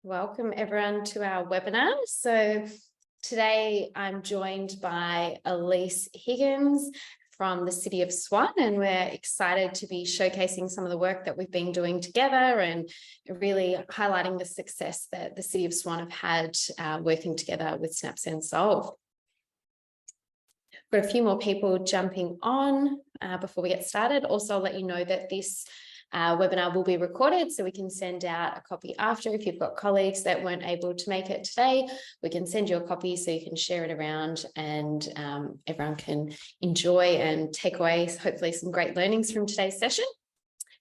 Welcome everyone to our webinar. So today I'm joined by Elise Higgins from the City of Swan, and we're excited to be showcasing some of the work that we've been doing together and really highlighting the success that the City of Swan have had working together with SnapSend Solve. Got a few more people jumping on before we get started. Also, I'll let you know that this webinar will be recorded, so we can send out a copy after. If you've got colleagues that weren't able to make it today, we can send you a copy so you can share it around and everyone can enjoy and take away hopefully some great learnings from today's session.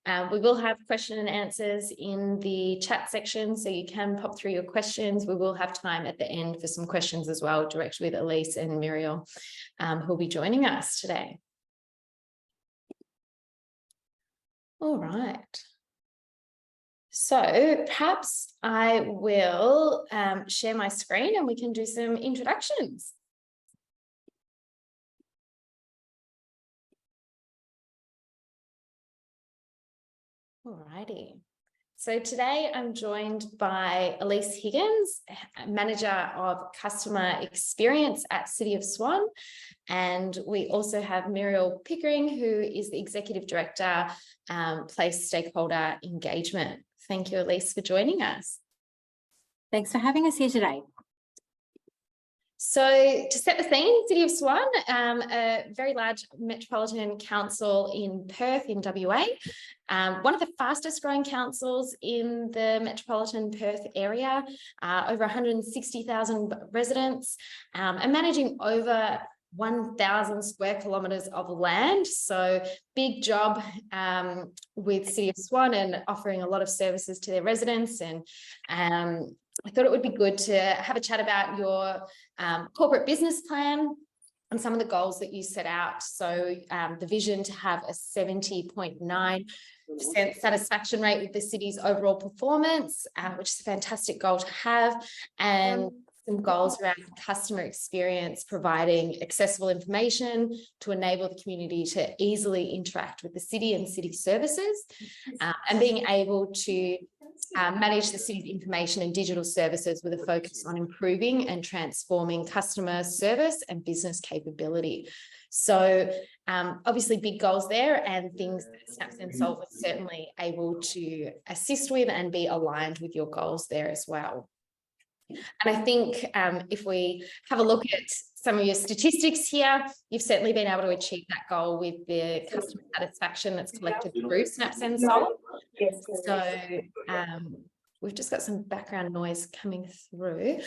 We will have question and answers in the chat section, so you can pop through your questions. We will have time at the end for some questions as well, direct with Elise and Muriel, who will be joining us today. All right. So perhaps I will share my screen and we can do some introductions. All righty. So today I'm joined by Elise Higgins, Manager of Customer Experience at City of Swan. And we also have Muriel Pickering, who is the Executive Director, Place Stakeholder Engagement. Thank you, Elise, for joining us. Thanks for having us here today. So to set the scene, City of Swan, a very large metropolitan council in Perth in WA, one of the fastest growing councils in the metropolitan Perth area, over 160,000 residents, and managing over 1,000 square kilometres of land. So big job with City of Swan and offering a lot of services to their residents. And I thought it would be good to have a chat about your corporate business plan and some of the goals that you set out. So the vision to have a 70.9% satisfaction rate with the city's overall performance, which is a fantastic goal to have, and some goals around customer experience, providing accessible information to enable the community to easily interact with the city and city services, and being able to manage the city's information and digital services with a focus on improving and transforming customer service and business capability. So obviously big goals there, and things that SnapSend Solve was certainly able to assist with and be aligned with your goals there as well. And I think if we have a look at some of your statistics here, you've certainly been able to achieve that goal with the customer satisfaction that's collected through SnapSend Solve. So we've just got some background noise coming through.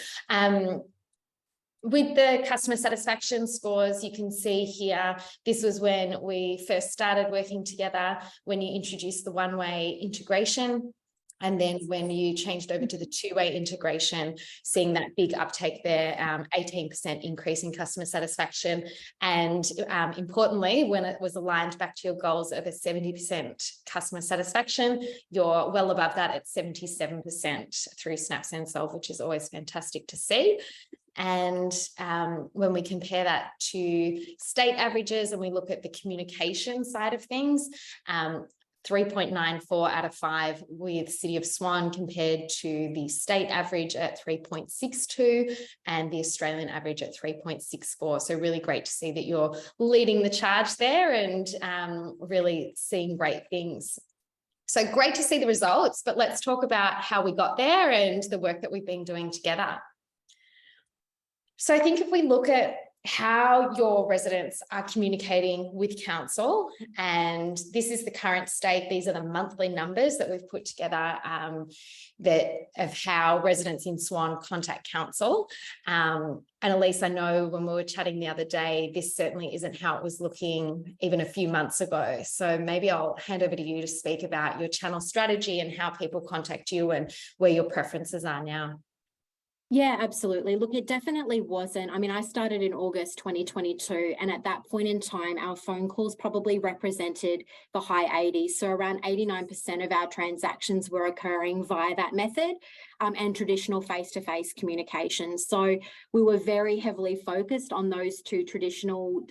With the customer satisfaction scores, you can see here, this was when we first started working together, when you introduced the one-way integration. And then when you changed over to the two-way integration, seeing that big uptake there, 18% increase in customer satisfaction. And importantly, when it was aligned back to your goals of a 70% customer satisfaction, you're well above that at 77% through SnapSend Solve, which is always fantastic to see. And when we compare that to state averages and we look at the communication side of things, 3.94 out of 5 with City of Swan compared to the state average at 3.62 and the Australian average at 3.64. So really great to see that you're leading the charge there and really seeing great things. So great to see the results, but let's talk about how we got there and the work that we've been doing together. So I think if we look at how your residents are communicating with council, and this is the current state, these are the monthly numbers that we've put together of how residents in Swan contact council. And Elise, I know when we were chatting the other day, this certainly isn't how it was looking even a few months ago. So maybe I'll hand over to you to speak about your channel strategy and how people contact you and where your preferences are now. Yeah, absolutely. Look, it definitely wasn't. I mean, I started in August 2022, and at that point in time, our phone calls probably represented the high 80s. So around 89% of our transactions were occurring via that method and traditional face-to-face communication. So we were very heavily focused on those two traditional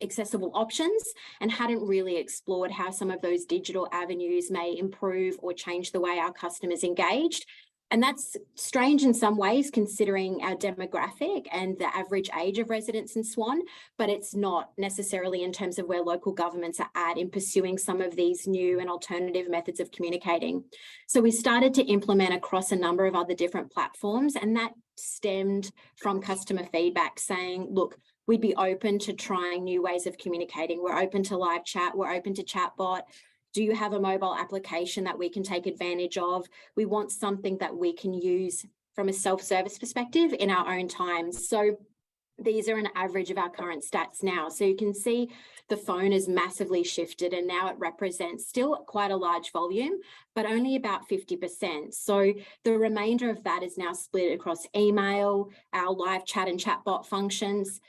accessible options and hadn't really explored how some of those digital avenues may improve or change the way our customers engaged. And that's strange in some ways, considering our demographic and the average age of residents in Swan, but it's not necessarily in terms of where local governments are at in pursuing some of these new and alternative methods of communicating. So we started to implement across a number of other different platforms, and that stemmed from customer feedback saying, look, we'd be open to trying new ways of communicating. We're open to live chat. We're open to chatbot. Do you have a mobile application that we can take advantage of? We want something that we can use from a self-service perspective in our own time. So these are an average of our current stats now. So you can see the phone has massively shifted, and now it represents still quite a large volume, but only about 50%. So the remainder of that is now split across email, our live chat and chatbot functions.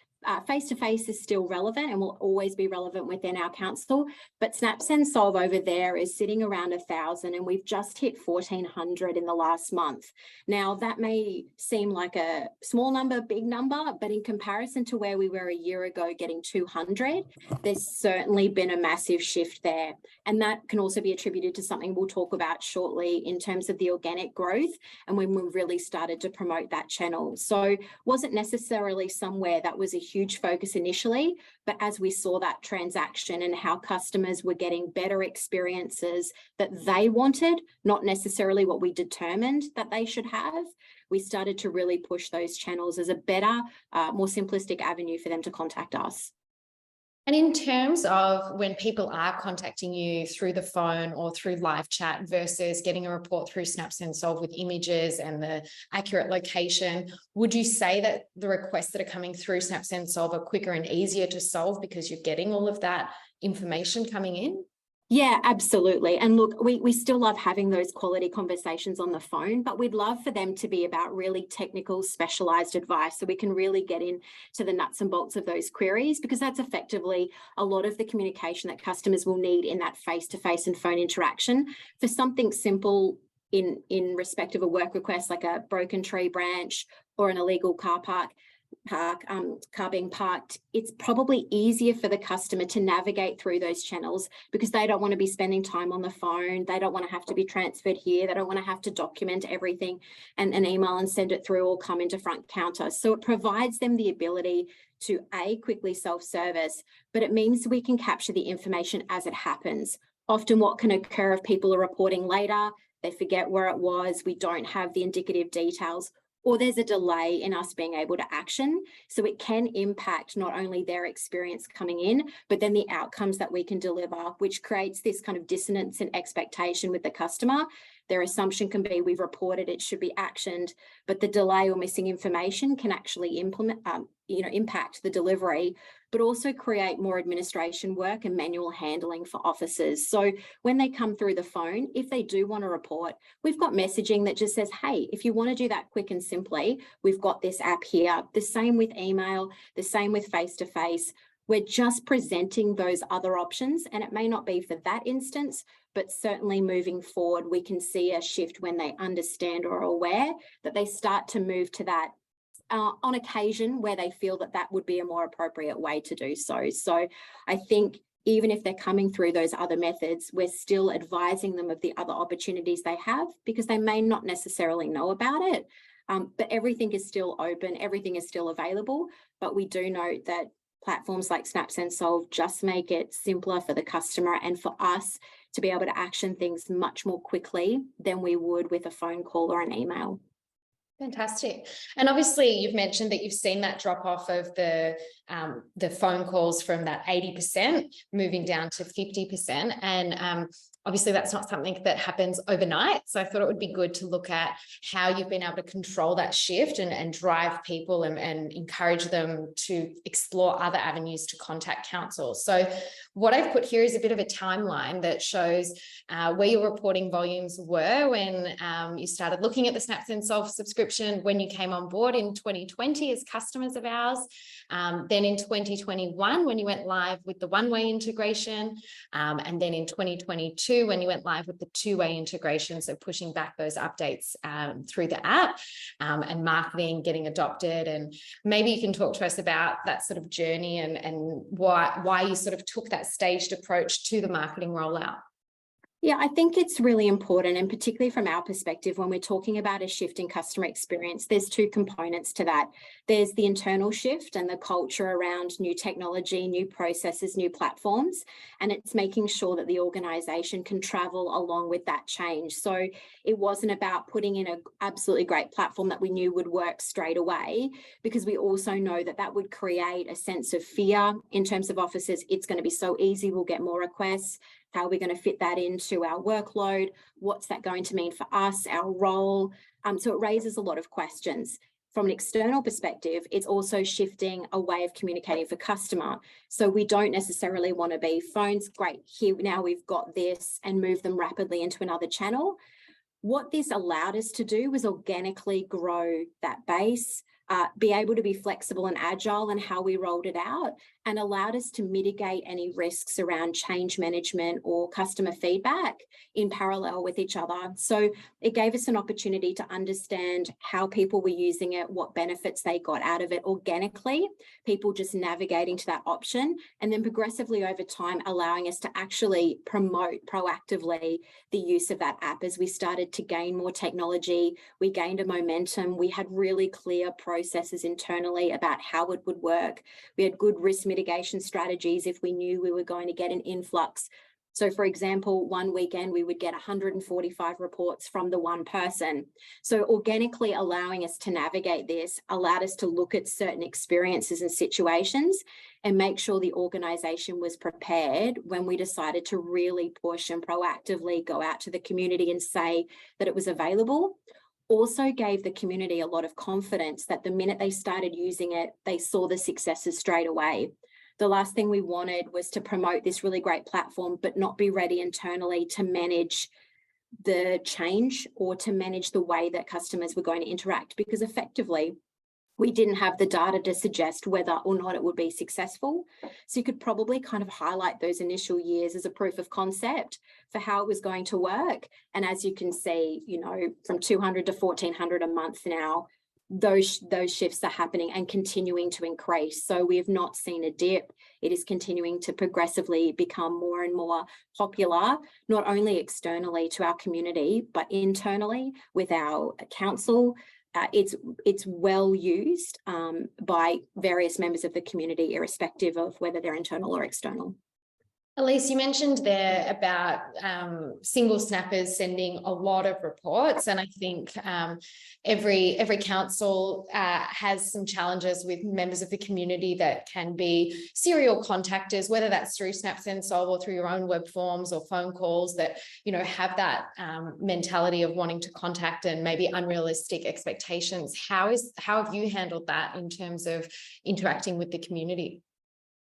Face-to-face is still relevant and will always be relevant within our council, but Snap Send Solve over there is sitting around 1,000, and we've just hit 1,400 in the last month. Now, that may seem like a small number, big number, but in comparison to where we were a year ago getting 200, there's certainly been a massive shift there. And that can also be attributed to something we'll talk about shortly in terms of the organic growth and when we really started to promote that channel. So wasn't necessarily somewhere that was a huge focus initially, but as we saw that transaction and how customers were getting better experiences that they wanted, not necessarily what we determined that they should have, we started to really push those channels as a better, more simplistic avenue for them to contact us. And in terms of when people are contacting you through the phone or through live chat versus getting a report through Snap Send Solve with images and the accurate location, would you say that the requests that are coming through Snap Send Solve are quicker and easier to solve because you're getting all of that information coming in? Yeah, absolutely. And look, we still love having those quality conversations on the phone, but we'd love for them to be about really technical, specialized advice so we can really get into the nuts and bolts of those queries, because that's effectively a lot of the communication that customers will need in that face-to-face and phone interaction. For something simple in respect of a work request, like a broken tree branch or an illegal car being parked, it's probably easier for the customer to navigate through those channels because they don't want to be spending time on the phone. They don't want to have to be transferred here. They don't want to have to document everything and email and send it through or come into front counter. So it provides them the ability to quickly self-service, but it means we can capture the information as it happens. Often what can occur if people are reporting later, they forget where it was, we don't have the indicative details, or there's a delay in us being able to action. So it can impact not only their experience coming in, but then the outcomes that we can deliver, which creates this kind of dissonance in expectation with the customer. Their assumption can be we've reported, it should be actioned, but the delay or missing information can actually impact the delivery, but also create more administration work and manual handling for officers. So when they come through the phone, if they do want to report, we've got messaging that just says, hey, if you want to do that quick and simply, we've got this app here. The same with email, the same with face-to-face. We're just presenting those other options, and it may not be for that instance, but certainly moving forward, we can see a shift when they understand or are aware that they start to move to that on occasion where they feel that that would be a more appropriate way to do so. So I think even if they're coming through those other methods, we're still advising them of the other opportunities they have because they may not necessarily know about it. But everything is still open, everything is still available, but we do note that platforms like Snap Send Solve just make it simpler for the customer and for us to be able to action things much more quickly than we would with a phone call or an email. Fantastic. And obviously you've mentioned that you've seen that drop off of the phone calls from that 80% moving down to 50%. And obviously that's not something that happens overnight. So I thought it would be good to look at how you've been able to control that shift and drive people and encourage them to explore other avenues to contact council. So what I've put here is a bit of a timeline that shows where your reporting volumes were when you started looking at the Snap Send Solve subscription, when you came on board in 2020 as customers of ours, then in 2021 when you went live with the one-way integration, and then in 2022 when you went live with the two-way integration, so pushing back those updates through the app, and marketing getting adopted. And maybe you can talk to us about that sort of journey and why you sort of took that staged approach to the marketing rollout. Yeah, I think it's really important, and particularly from our perspective, when we're talking about a shift in customer experience, there's two components to that. There's the internal shift and the culture around new technology, new processes, new platforms, and it's making sure that the organisation can travel along with that change. So it wasn't about putting in an absolutely great platform that we knew would work straight away, because we also know that that would create a sense of fear in terms of officers. It's going to be so easy, we'll get more requests. How are we going to fit that into our workload? What's that going to mean for us, our role? So it raises a lot of questions. From an external perspective, it's also shifting a way of communicating for customer. So we don't necessarily want to be phones, great, here now we've got this, and move them rapidly into another channel. What this allowed us to do was organically grow that base, be able to be flexible and agile in how we rolled it out, and allowed us to mitigate any risks around change management or customer feedback in parallel with each other. So it gave us an opportunity to understand how people were using it, what benefits they got out of it organically, people just navigating to that option, and then progressively over time allowing us to actually promote proactively the use of that app. As we started to gain more technology, we gained a momentum, we had really clear processes internally about how it would work. We had good risk mitigation strategies if we knew we were going to get an influx. So for example, one weekend we would get 145 reports from the one person. So organically allowing us to navigate this allowed us to look at certain experiences and situations and make sure the organisation was prepared when we decided to really push and proactively go out to the community and say that it was available. Also gave the community a lot of confidence that the minute they started using it, they saw the successes straight away. The last thing we wanted was to promote this really great platform, but not be ready internally to manage the change or to manage the way that customers were going to interact, because effectively we didn't have the data to suggest whether or not it would be successful. So you could probably kind of highlight those initial years as a proof of concept for how it was going to work. And as you can see, you know, from 200 to 1,400 a month now, those shifts are happening and continuing to increase. So we have not seen a dip. It is continuing to progressively become more and more popular, not only externally to our community, but internally with our council. It's well used by various members of the community, irrespective of whether they're internal or external. Elise, you mentioned there about single snappers sending a lot of reports, and I think every council has some challenges with members of the community that can be serial contactors, whether that's through Snap Send Solve or through your own web forms or phone calls that, you know, have that mentality of wanting to contact and maybe unrealistic expectations. How have you handled that in terms of interacting with the community?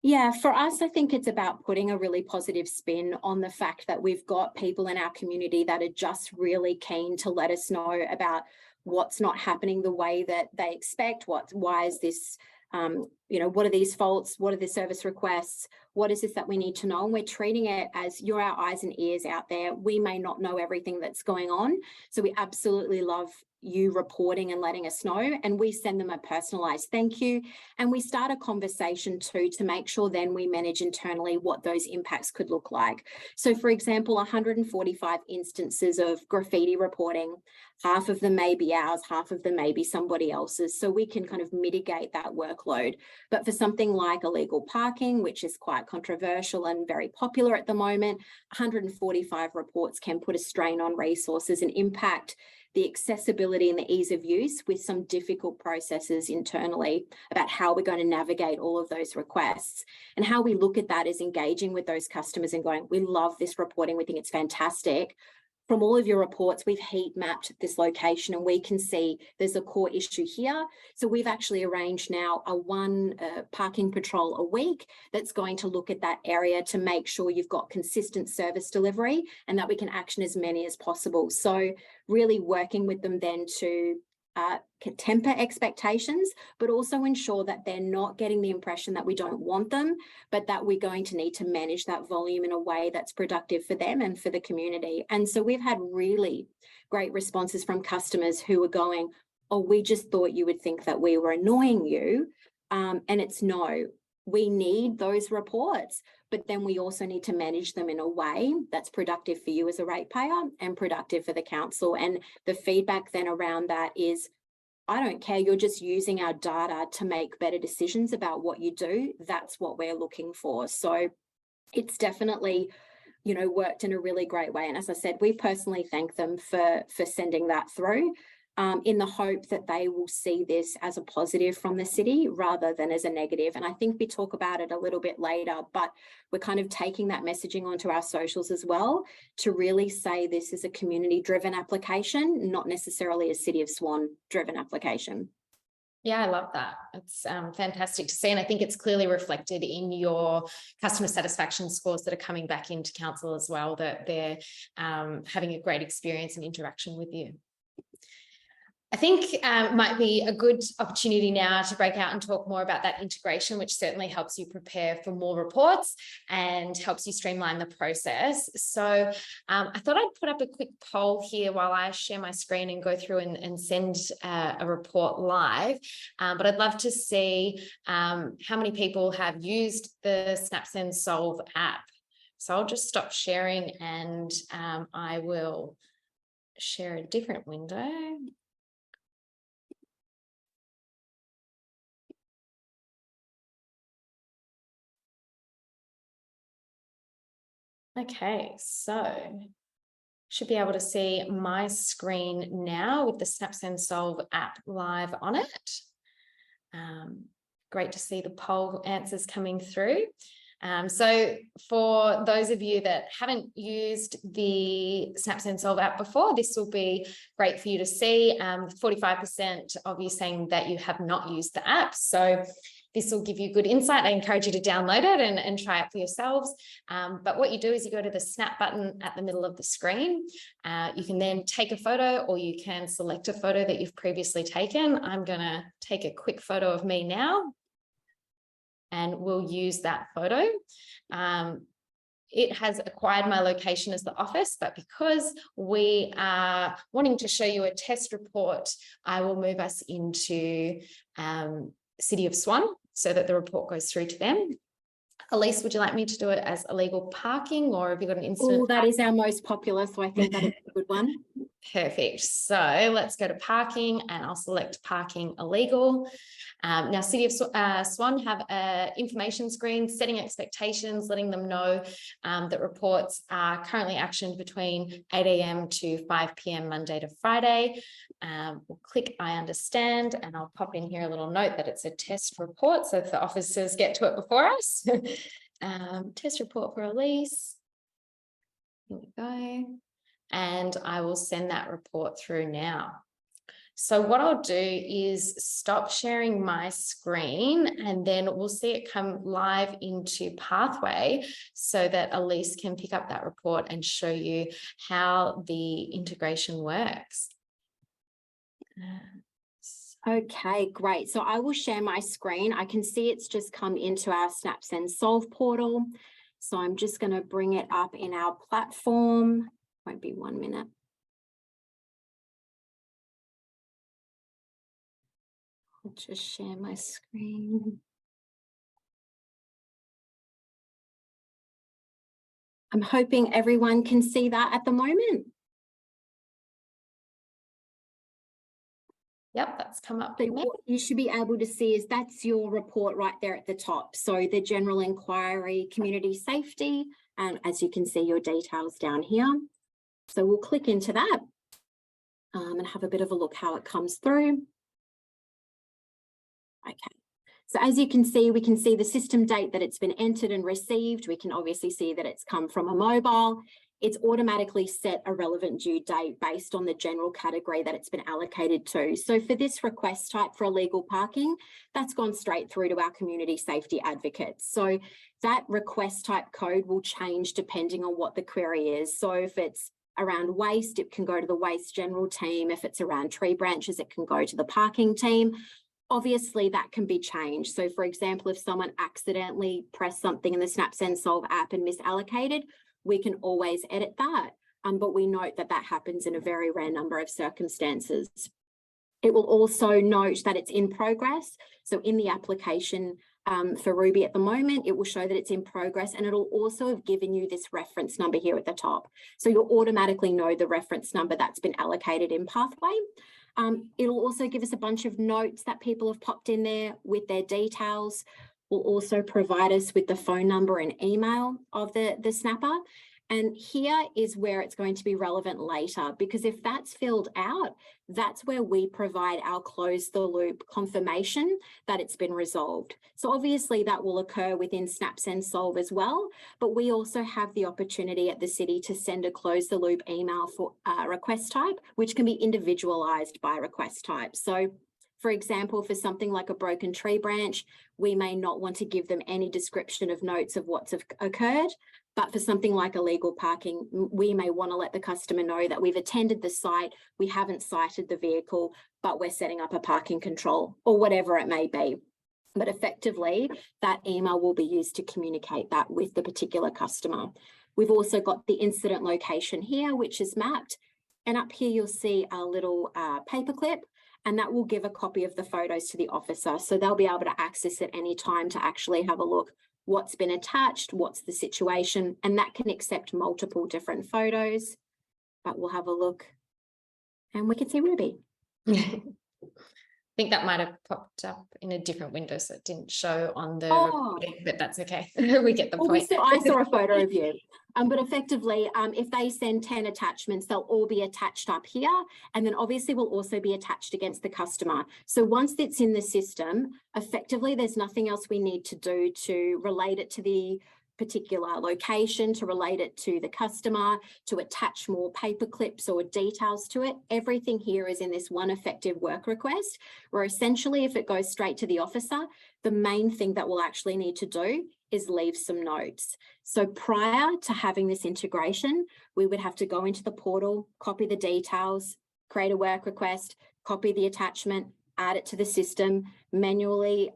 Yeah, for us, I think it's about putting a really positive spin on the fact that we've got people in our community that are just really keen to let us know about what's not happening the way that they expect. Why is this, you know, what are these faults? What are the service requests? What is this that we need to know? And we're treating it as you're our eyes and ears out there. We may not know everything that's going on. So we absolutely love you reporting and letting us know, and we send them a personalized thank you, and we start a conversation too to make sure then we manage internally what those impacts could look like. So for example, 145 instances of graffiti reporting, half of them may be ours, half of them may be somebody else's, so we can kind of mitigate that workload. But for something like illegal parking, which is quite controversial and very popular at the moment, 145 reports can put a strain on resources and impact the accessibility and the ease of use with some difficult processes internally about how we're going to navigate all of those requests. And how we look at that is engaging with those customers and going, we love this reporting, we think it's fantastic. From all of your reports, we've heat mapped this location and we can see there's a core issue here. So we've actually arranged now a one parking patrol a week that's going to look at that area to make sure you've got consistent service delivery and that we can action as many as possible. So really working with them then to temper expectations, but also ensure that they're not getting the impression that we don't want them, but that we're going to need to manage that volume in a way that's productive for them and for the community. And so we've had really great responses from customers who are going, oh, we just thought you would think that we were annoying you. And it's no, we need those reports, but then we also need to manage them in a way that's productive for you as a ratepayer and productive for the council. And the feedback then around that is, I don't care, you're just using our data to make better decisions about what you do. That's what we're looking for. So it's definitely, you know, worked in a really great way. And as I said, we personally thank them for sending that through, in the hope that they will see this as a positive from the city rather than as a negative. And I think we talk about it a little bit later, but we're kind of taking that messaging onto our socials as well to really say this is a community-driven application, not necessarily a City of Swan driven application. Yeah, I love that. It's fantastic to see. And I think it's clearly reflected in your customer satisfaction scores that are coming back into council as well, that they're having a great experience and interaction with you. I think might be a good opportunity now to break out and talk more about that integration, which certainly helps you prepare for more reports and helps you streamline the process. So I thought I'd put up a quick poll here while I share my screen and go through and send a report live. But I'd love to see how many people have used the SnapSend Solve app. So I'll just stop sharing and I will share a different window. Okay, so should be able to see my screen now with the SnapSend Solve app live on it. Great to see the poll answers coming through. So for those of you that haven't used the SnapSend Solve app before, this will be great for you to see. 45% of you saying that you have not used the app. So this will give you good insight. I encourage you to download it and try it for yourselves. But what you do is you go to the snap button at the middle of the screen. You can then take a photo or you can select a photo that you've previously taken. I'm going to take a quick photo of me now and we'll use that photo. It has acquired my location as the office, but because we are wanting to show you a test report, I will move us into City of Swan so that the report goes through to them. Elise, would you like me to do it as illegal parking or have you got an incident? Oh, that is our most popular, so I think that is a good one. Perfect. So let's go to parking and I'll select parking illegal. Now, City of Swan have an information screen setting expectations, letting them know that reports are currently actioned between 8 a.m. to 5 p.m. Monday to Friday. We'll click I understand and I'll pop in here a little note that it's a test report. So if the officers get to it before us, test report for Elise. Here we go. And I will send that report through now. So what I'll do is stop sharing my screen and then we'll see it come live into Pathway so that Elise can pick up that report and show you how the integration works. Okay, great. So I will share my screen. I can see it's just come into our SnapSend Solve portal. So I'm just going to bring it up in our platform. Won't be 1 minute. I'll just share my screen. I'm hoping everyone can see that at the moment. Yep, that's come up. So what you should be able to see is that's your report right there at the top. So the general inquiry, community safety, and as you can see your details down here. So we'll click into that and have a bit of a look how it comes through. Okay, so as you can see, we can see the system date that it's been entered and received. We can obviously see that it's come from a mobile. It's automatically set a relevant due date based on the general category that it's been allocated to. So for this request type for illegal parking, that's gone straight through to our community safety advocates. So that request type code will change depending on what the query is. So if it's around waste, it can go to the waste general team. If it's around tree branches, it can go to the parking team. Obviously, that can be changed. So for example, if someone accidentally pressed something in the SnapSend Solve app and misallocated, we can always edit that. But we note that that happens in a very rare number of circumstances. It will also note that it's in progress. So in the application For Ruby at the moment, it will show that it's in progress, and it'll also have given you this reference number here at the top. So you'll automatically know the reference number that's been allocated in Pathway. It'll also give us a bunch of notes that people have popped in there with their details. Will also provide us with the phone number and email of the snapper. And here is where it's going to be relevant later, because if that's filled out, that's where we provide our close the loop confirmation that it's been resolved. So obviously that will occur within SnapSend Solve as well, but we also have the opportunity at the city to send a close the loop email for request type, which can be individualized by request type. So for example, for something like a broken tree branch, we may not want to give them any description of notes of what's occurred. But for something like illegal parking, we may want to let the customer know that we've attended the site, we haven't cited the vehicle, but we're setting up a parking control or whatever it may be. But effectively, that email will be used to communicate that with the particular customer. We've also got the incident location here, which is mapped. And up here, you'll see a little paperclip, and that will give a copy of the photos to the officer. So they'll be able to access at any time to actually have a look what's been attached, what's the situation, and that can accept multiple different photos. But we'll have a look and we can see Ruby. I think that might have popped up in a different window, so it didn't show on the recording, but that's okay. We get the point. I saw a photo of you. But effectively, if they send 10 attachments, they'll all be attached up here. And then obviously will also be attached against the customer. So once it's in the system, effectively, there's nothing else we need to do to relate it to the particular location, to relate it to the customer, to attach more paper clips or details to it. Everything here is in this one effective work request, where essentially if it goes straight to the officer, the main thing that we'll actually need to do is leave some notes. So prior to having this integration, we would have to go into the portal, copy the details, create a work request, copy the attachment, add it to the system, manually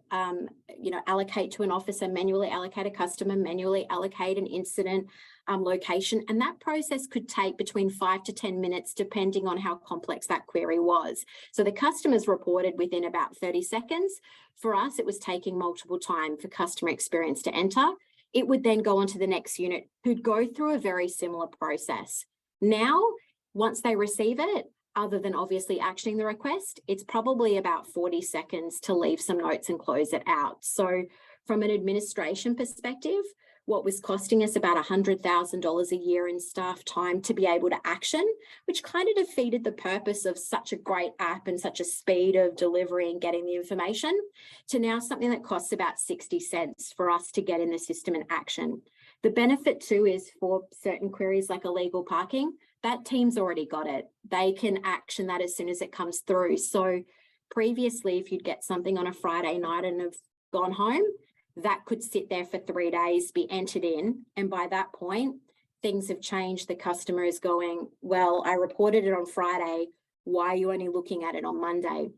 allocate to an officer, manually allocate a customer, manually allocate an incident location. And that process could take between 5 to 10 minutes, depending on how complex that query was. So the customers reported within about 30 seconds. For us, it was taking multiple time for customer experience to enter. It would then go on to the next unit, who'd go through a very similar process. Now, once they receive it, other than obviously actioning the request, it's probably about 40 seconds to leave some notes and close it out. So from an administration perspective, what was costing us about $100,000 a year in staff time to be able to action, which kind of defeated the purpose of such a great app and such a speed of delivery and getting the information, to now something that costs about 60 cents for us to get in the system and action. The benefit too is for certain queries like illegal parking, that team's already got it. They can action that as soon as it comes through. So previously, if you'd get something on a Friday night and have gone home, that could sit there for 3 days, be entered in. And by that point, things have changed. The customer is going, well, I reported it on Friday. Why are you only looking at it on Monday?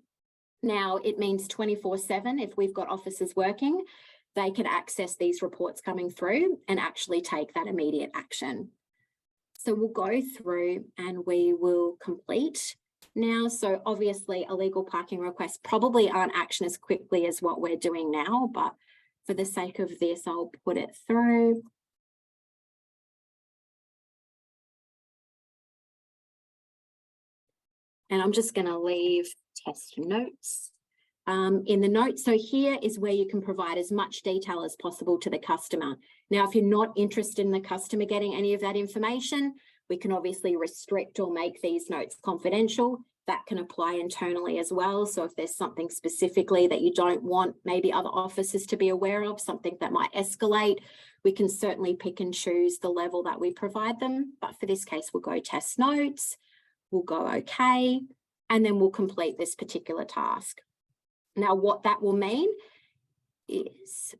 Now it means 24/7. If we've got officers working, they can access these reports coming through and actually take that immediate action. So we'll go through and we will complete now. So obviously illegal parking requests probably aren't action as quickly as what we're doing now, but for the sake of this, I'll put it through. And I'm just going to leave test notes in the notes. So here is where you can provide as much detail as possible to the customer. Now, if you're not interested in the customer getting any of that information, we can obviously restrict or make these notes confidential. That can apply internally as well. So if there's something specifically that you don't want maybe other officers to be aware of, something that might escalate, we can certainly pick and choose the level that we provide them. But for this case, we'll go test notes, we'll go okay, and then we'll complete this particular task. Now, what that will mean is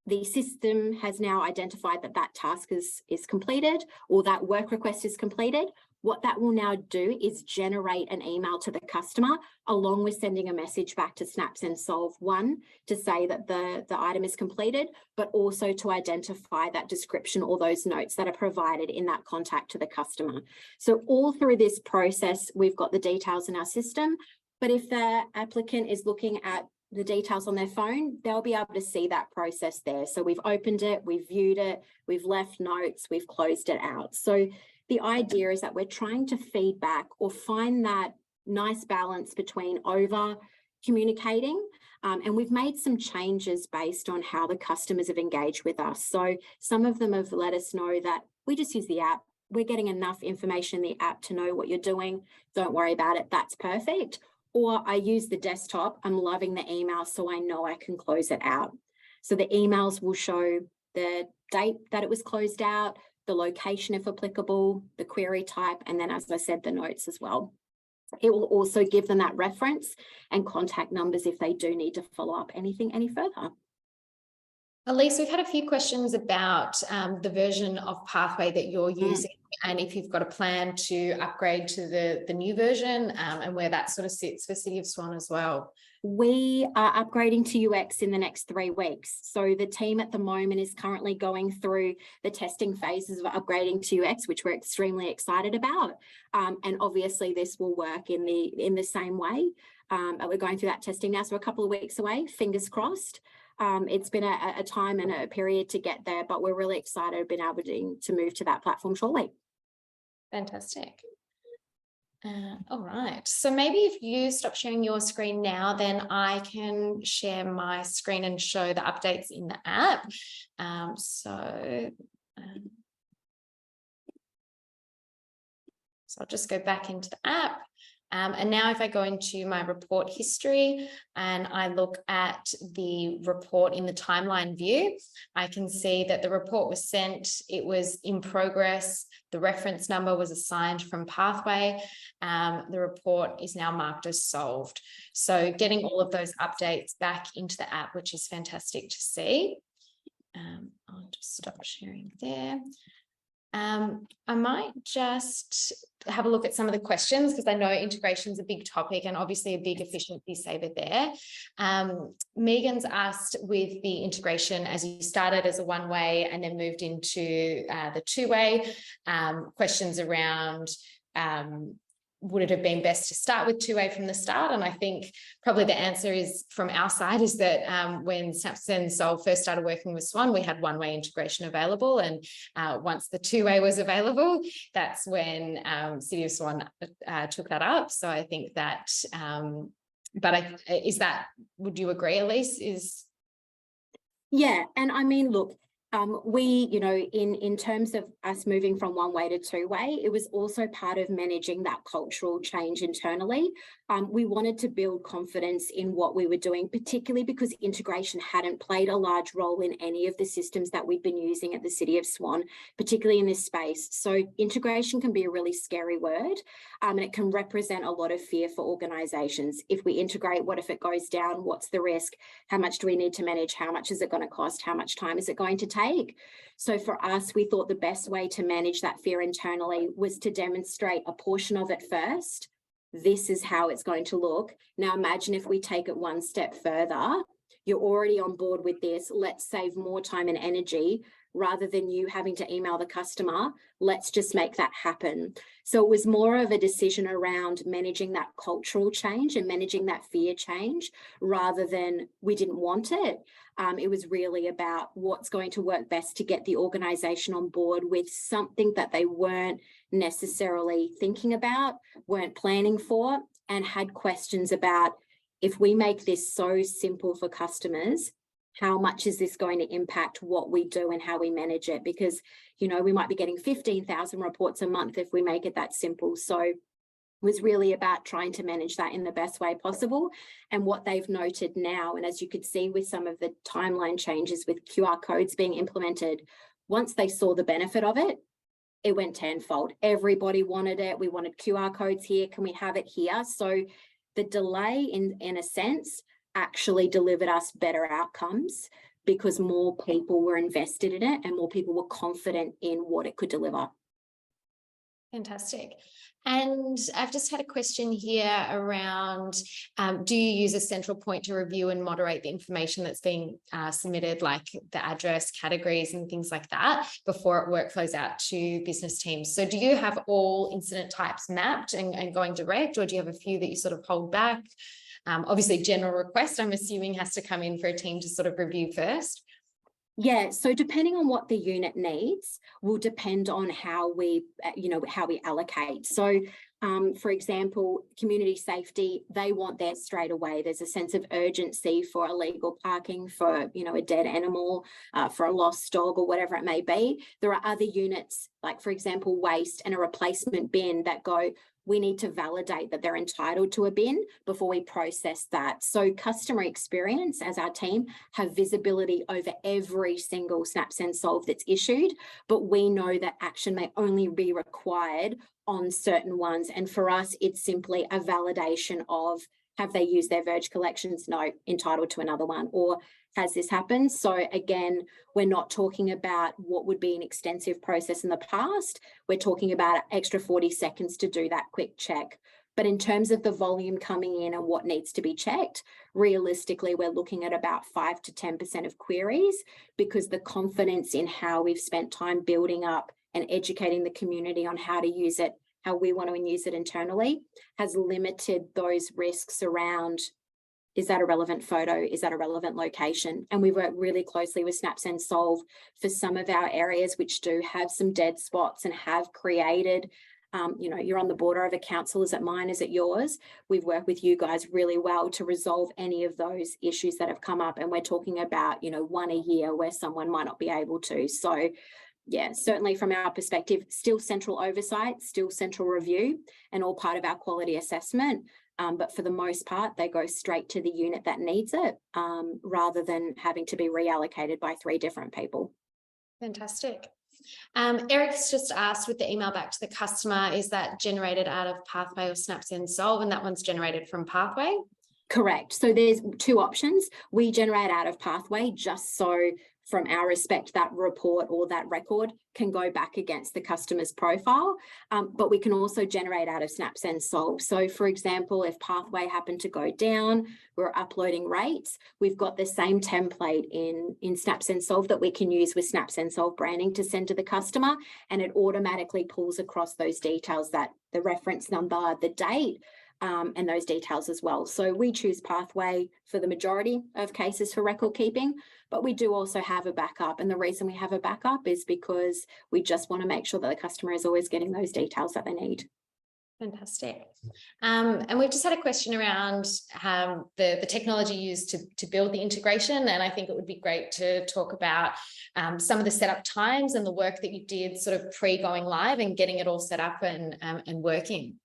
the system has now identified that that task is completed, or that work request is completed. What that will now do is generate an email to the customer, along with sending a message back to SnapSend Solve 1 to say that the item is completed, but also to identify that description or those notes that are provided in that contact to the customer. So all through this process, we've got the details in our system. But if the applicant is looking at the details on their phone, they'll be able to see that process there. So we've opened it, we've viewed it, we've left notes, we've closed it out. So the idea is that we're trying to feed back or find that nice balance between over communicating, and we've made some changes based on how the customers have engaged with us. So some of them have let us know that we just use the app. We're getting enough information in the app to know what you're doing. Don't worry about it. That's perfect. Or I use the desktop. I'm loving the email, so I know I can close it out. So the emails will show the date that it was closed out, the location if applicable, the query type, and then, as I said, the notes as well. It will also give them that reference and contact numbers if they do need to follow up anything any further. Elise, we've had a few questions about the version of Pathway that you're using, and if you've got a plan to upgrade to the new version, and where that sort of sits for City of Swan as well. We are upgrading to UX in the next 3 weeks. So the team at the moment is currently going through the testing phases of upgrading to UX, which we're extremely excited about. And obviously this will work in the same way. We're going through that testing now, so a couple of weeks away, fingers crossed. It's been a time and a period to get there, but we're really excited being able to move to that platform shortly. Fantastic. All right, so maybe if you stop sharing your screen now, then I can share my screen and show the updates in the app. So I'll just go back into the app. And now if I go into my report history and I look at the report in the timeline view, I can see that the report was sent, it was in progress, the reference number was assigned from Pathway, the report is now marked as solved. So getting all of those updates back into the app, which is fantastic to see. I'll just stop sharing there. I might just have a look at some of the questions because I know integration is a big topic and obviously a big efficiency saver there. Megan's asked with the integration as you started as a one-way and then moved into the two-way, questions around would it have been best to start with two-way from the start? And I think probably the answer is from our side is that when Snaps and Sol first started working with Swan, we had one-way integration available. And once the two-way was available, that's when City of Swan took that up. So I think that, would you agree, Elise? Yeah, and I mean, look, we, in terms of us moving from one-way to two-way, it was also part of managing that cultural change internally. We wanted to build confidence in what we were doing, particularly because integration hadn't played a large role in any of the systems that we've been using at the City of Swan, particularly in this space. So integration can be a really scary word, and it can represent a lot of fear for organisations. If we integrate, what if it goes down? What's the risk? How much do we need to manage? How much is it going to cost? How much time is it going to take? So for us, we thought the best way to manage that fear internally was to demonstrate a portion of it first. This is how it's going to look. Now imagine if we take it one step further. You're already on board with this. Let's save more time and energy rather than you having to email the customer. Let's just make that happen. So it was more of a decision around managing that cultural change and managing that fear change rather than we didn't want it. It was really about what's going to work best to get the organisation on board with something that they weren't necessarily thinking about, weren't planning for, and had questions about, if we make this so simple for customers, how much is this going to impact what we do and how we manage it? Because, we might be getting 15,000 reports a month if we make it that simple. So it was really about trying to manage that in the best way possible. And what they've noted now, and as you could see with some of the timeline changes with QR codes being implemented, once they saw the benefit of it, it went tenfold. Everybody wanted it. We wanted QR codes here. Can we have it here? So the delay, in a sense, actually delivered us better outcomes because more people were invested in it and more people were confident in what it could deliver. Fantastic. And I've just had a question here around, do you use a central point to review and moderate the information that's being submitted, like the address, categories and things like that, before it workflows out to business teams? So do you have all incident types mapped and going direct, or do you have a few that you sort of hold back? Obviously, general request, I'm assuming, has to come in for a team to sort of review first. Yeah, so depending on what the unit needs will depend on how we, how we allocate. So, for example, community safety, they want theirs straight away. There's a sense of urgency for illegal parking, for, a dead animal, for a lost dog or whatever it may be. There are other units, like, for example, waste and a replacement bin that go, we need to validate that they're entitled to a bin before we process that. So customer experience, as our team, have visibility over every single Snap Send Solve that's issued, but we know that action may only be required on certain ones. And for us, it's simply a validation of, have they used their Verge collections? No, entitled to another one. Or has this happened? So again, we're not talking about what would be an extensive process in the past. We're talking about an extra 40 seconds to do that quick check. But in terms of the volume coming in and what needs to be checked, realistically, we're looking at about 5 to 10% of queries, because the confidence in how we've spent time building up and educating the community on how to use it, how we want to use it internally, has limited those risks around, is that a relevant photo? Is that a relevant location? And we work really closely with Snap Send Solve for some of our areas which do have some dead spots and have created, you're on the border of a council. Is it mine? Is it yours? We've worked with you guys really well to resolve any of those issues that have come up. And we're talking about, one a year where someone might not be able to. So yeah, certainly from our perspective, still central oversight, still central review, and all part of our quality assessment. But for the most part, they go straight to the unit that needs it, rather than having to be reallocated by 3 different people. Fantastic. Eric's just asked, with the email back to the customer, is that generated out of Pathway or Snap Send Solve? And that one's generated from Pathway? Correct. So there's 2 options. We generate out of Pathway just so, from our respect, that report or that record can go back against the customer's profile, but we can also generate out of Snap Send Solve. So for example, if Pathway happened to go down, we're uploading rates, we've got the same template in Snap Send Solve that we can use with Snap Send Solve branding to send to the customer, and it automatically pulls across those details, that the reference number, the date, and those details as well. So we choose Pathway for the majority of cases for record keeping, but we do also have a backup. And the reason we have a backup is because we just want to make sure that the customer is always getting those details that they need. Fantastic. And we've just had a question around the technology used to build the integration. And I think it would be great to talk about some of the setup times and the work that you did sort of pre-going live and getting it all set up and working.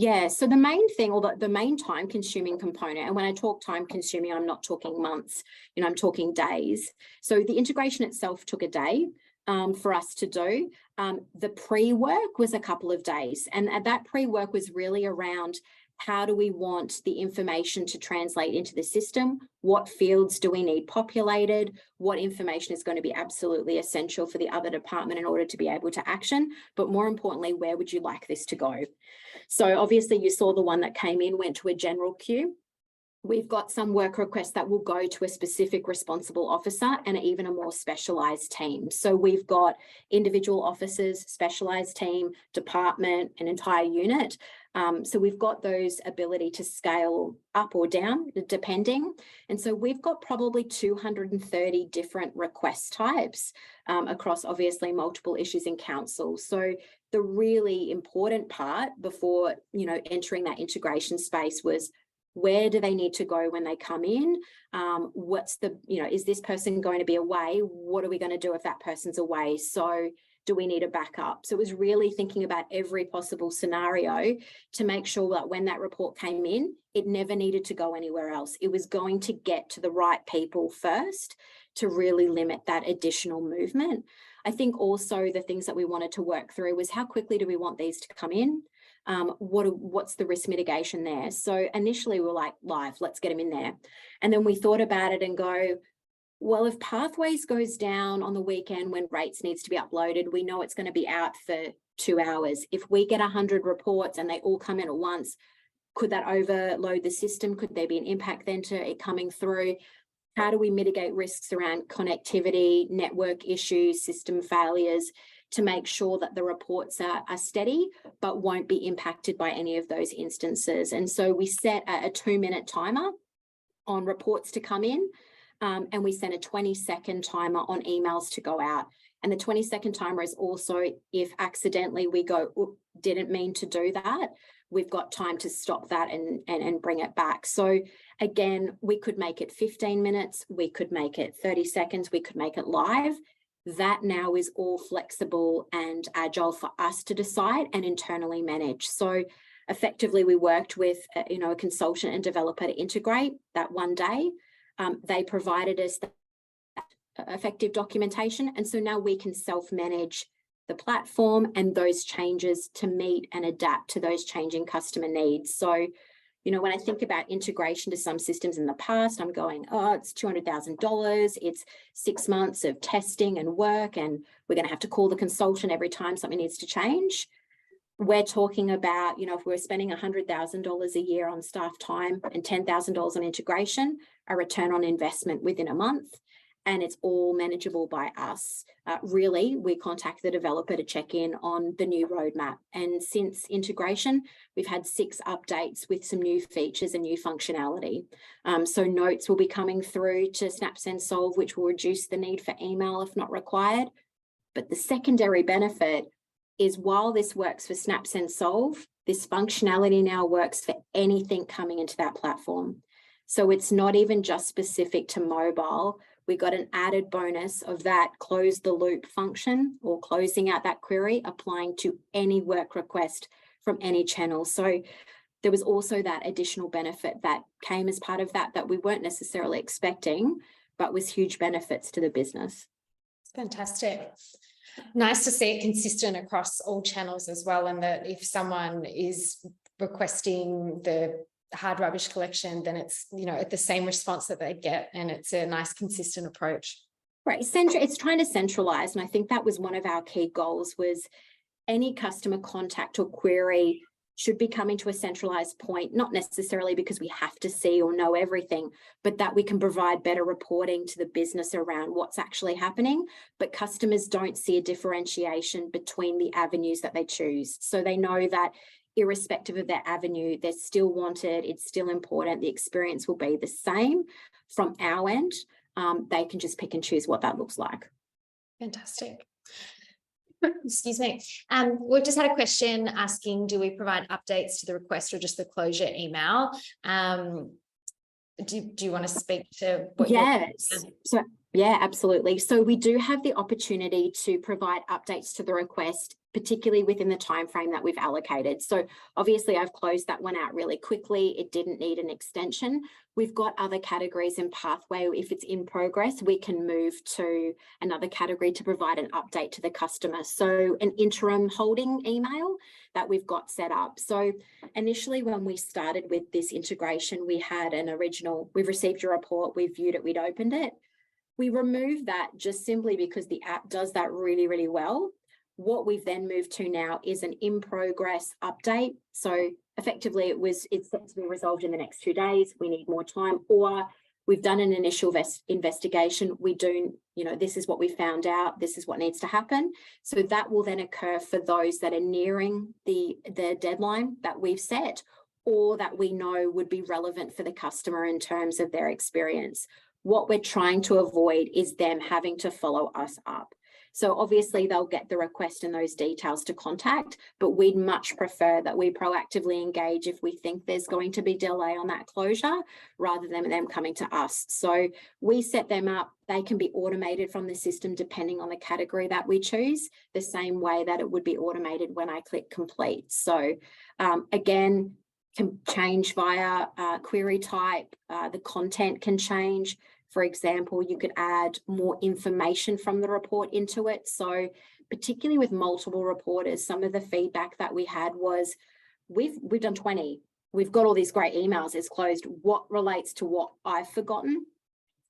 Yeah, so the main thing, or the main time consuming component, and when I talk time consuming, I'm not talking months, I'm talking days. So the integration itself took a day for us to do. The pre-work was a couple of days, and that pre-work was really around, how do we want the information to translate into the system? What fields do we need populated? What information is going to be absolutely essential for the other department in order to be able to action? But more importantly, where would you like this to go? So obviously you saw the one that came in, went to a general queue. We've got some work requests that will go to a specific responsible officer and even a more specialised team. So we've got individual officers, specialised team, department, an entire unit. So we've got those ability to scale up or down depending. And so we've got probably 230 different request types across obviously multiple issues in council. So the really important part before, entering that integration space was, where do they need to go when they come in? What's the, is this person going to be away? What are we going to do if that person's away? So do we need a backup? So it was really thinking about every possible scenario to make sure that when that report came in, it never needed to go anywhere else. It was going to get to the right people first to really limit that additional movement. I think also the things that we wanted to work through was, how quickly do we want these to come in? What's the risk mitigation there? So initially we were like, live, let's get them in there. And then we thought about it and go, well, if Pathways goes down on the weekend when rates needs to be uploaded, we know it's going to be out for 2 hours. If we get 100 reports and they all come in at once, could that overload the system? Could there be an impact then to it coming through? How do we mitigate risks around connectivity, network issues, system failures? to make sure that the reports are steady, but won't be impacted by any of those instances. And so we set a 2-minute timer on reports to come in, and we set a 20-second timer on emails to go out. And the 20-second timer is also if accidentally we go, didn't mean to do that, we've got time to stop that and bring it back. So again, we could make it 15 minutes, we could make it 30 seconds, we could make it live. That now is all flexible and agile for us to decide and internally manage. So effectively, we worked with a consultant and developer to integrate that one day. They provided us that effective documentation, and so now we can self-manage the platform and those changes to meet and adapt to those changing customer needs. So, when I think about integration to some systems in the past, I'm going, oh, it's $200,000, it's 6 months of testing and work, and we're going to have to call the consultant every time something needs to change. We're talking about, if we're spending $100,000 a year on staff time and $10,000 on integration, a return on investment within a month, and it's all manageable by us. Really, we contact the developer to check in on the new roadmap. And since integration, we've had 6 updates with some new features and new functionality. So notes will be coming through to SnapSend Solve, which will reduce the need for email if not required. But the secondary benefit is while this works for SnapSend Solve, this functionality now works for anything coming into that platform. So it's not even just specific to mobile. We got an added bonus of that close the loop function or closing out that query, applying to any work request from any channel. So there was also that additional benefit that came as part of that we weren't necessarily expecting, but was huge benefits to the business. Fantastic. Nice to see it consistent across all channels as well, and that if someone is requesting the hard rubbish collection, then it's at the same response that they get, and it's a nice consistent approach. Right, it's trying to centralize, and I think that was one of our key goals, was any customer contact or query should be coming to a centralized point, not necessarily because we have to see or know everything, but that we can provide better reporting to the business around what's actually happening. But customers don't see a differentiation between the avenues that they choose. So they know that irrespective of their avenue, they're still wanted, it's still important, the experience will be the same from our end. They can just pick and choose what that looks like. Fantastic. Excuse me. We've just had a question asking, do we provide updates to the request or just the closure email? Do you want to speak to what? Yes. So yeah, absolutely. So we do have the opportunity to provide updates to the request, particularly within the time frame that we've allocated. So obviously I've closed that one out really quickly. It didn't need an extension. We've got other categories in pathway. If it's in progress, we can move to another category to provide an update to the customer. So an interim holding email that we've got set up. So initially when we started with this integration, we had we've received a report, we've viewed it, we'd opened it. We removed that just simply because the app does that really, really well. What we've then moved to now is an in-progress update. So effectively it's set to be resolved in the next 2 days. We need more time, or we've done an initial investigation. We do, this is what we found out. This is what needs to happen. So that will then occur for those that are nearing the deadline that we've set, or that we know would be relevant for the customer in terms of their experience. What we're trying to avoid is them having to follow us up. So obviously they'll get the request and those details to contact, but we'd much prefer that we proactively engage if we think there's going to be delay on that closure, rather than them coming to us. So we set them up. They can be automated from the system depending on the category that we choose, the same way that it would be automated when I click complete. So again, can change via query type. The content can change. For example, you could add more information from the report into it. So particularly with multiple reporters, some of the feedback that we had was, we've done 20. We've got all these great emails, it's closed. What relates to what I've forgotten?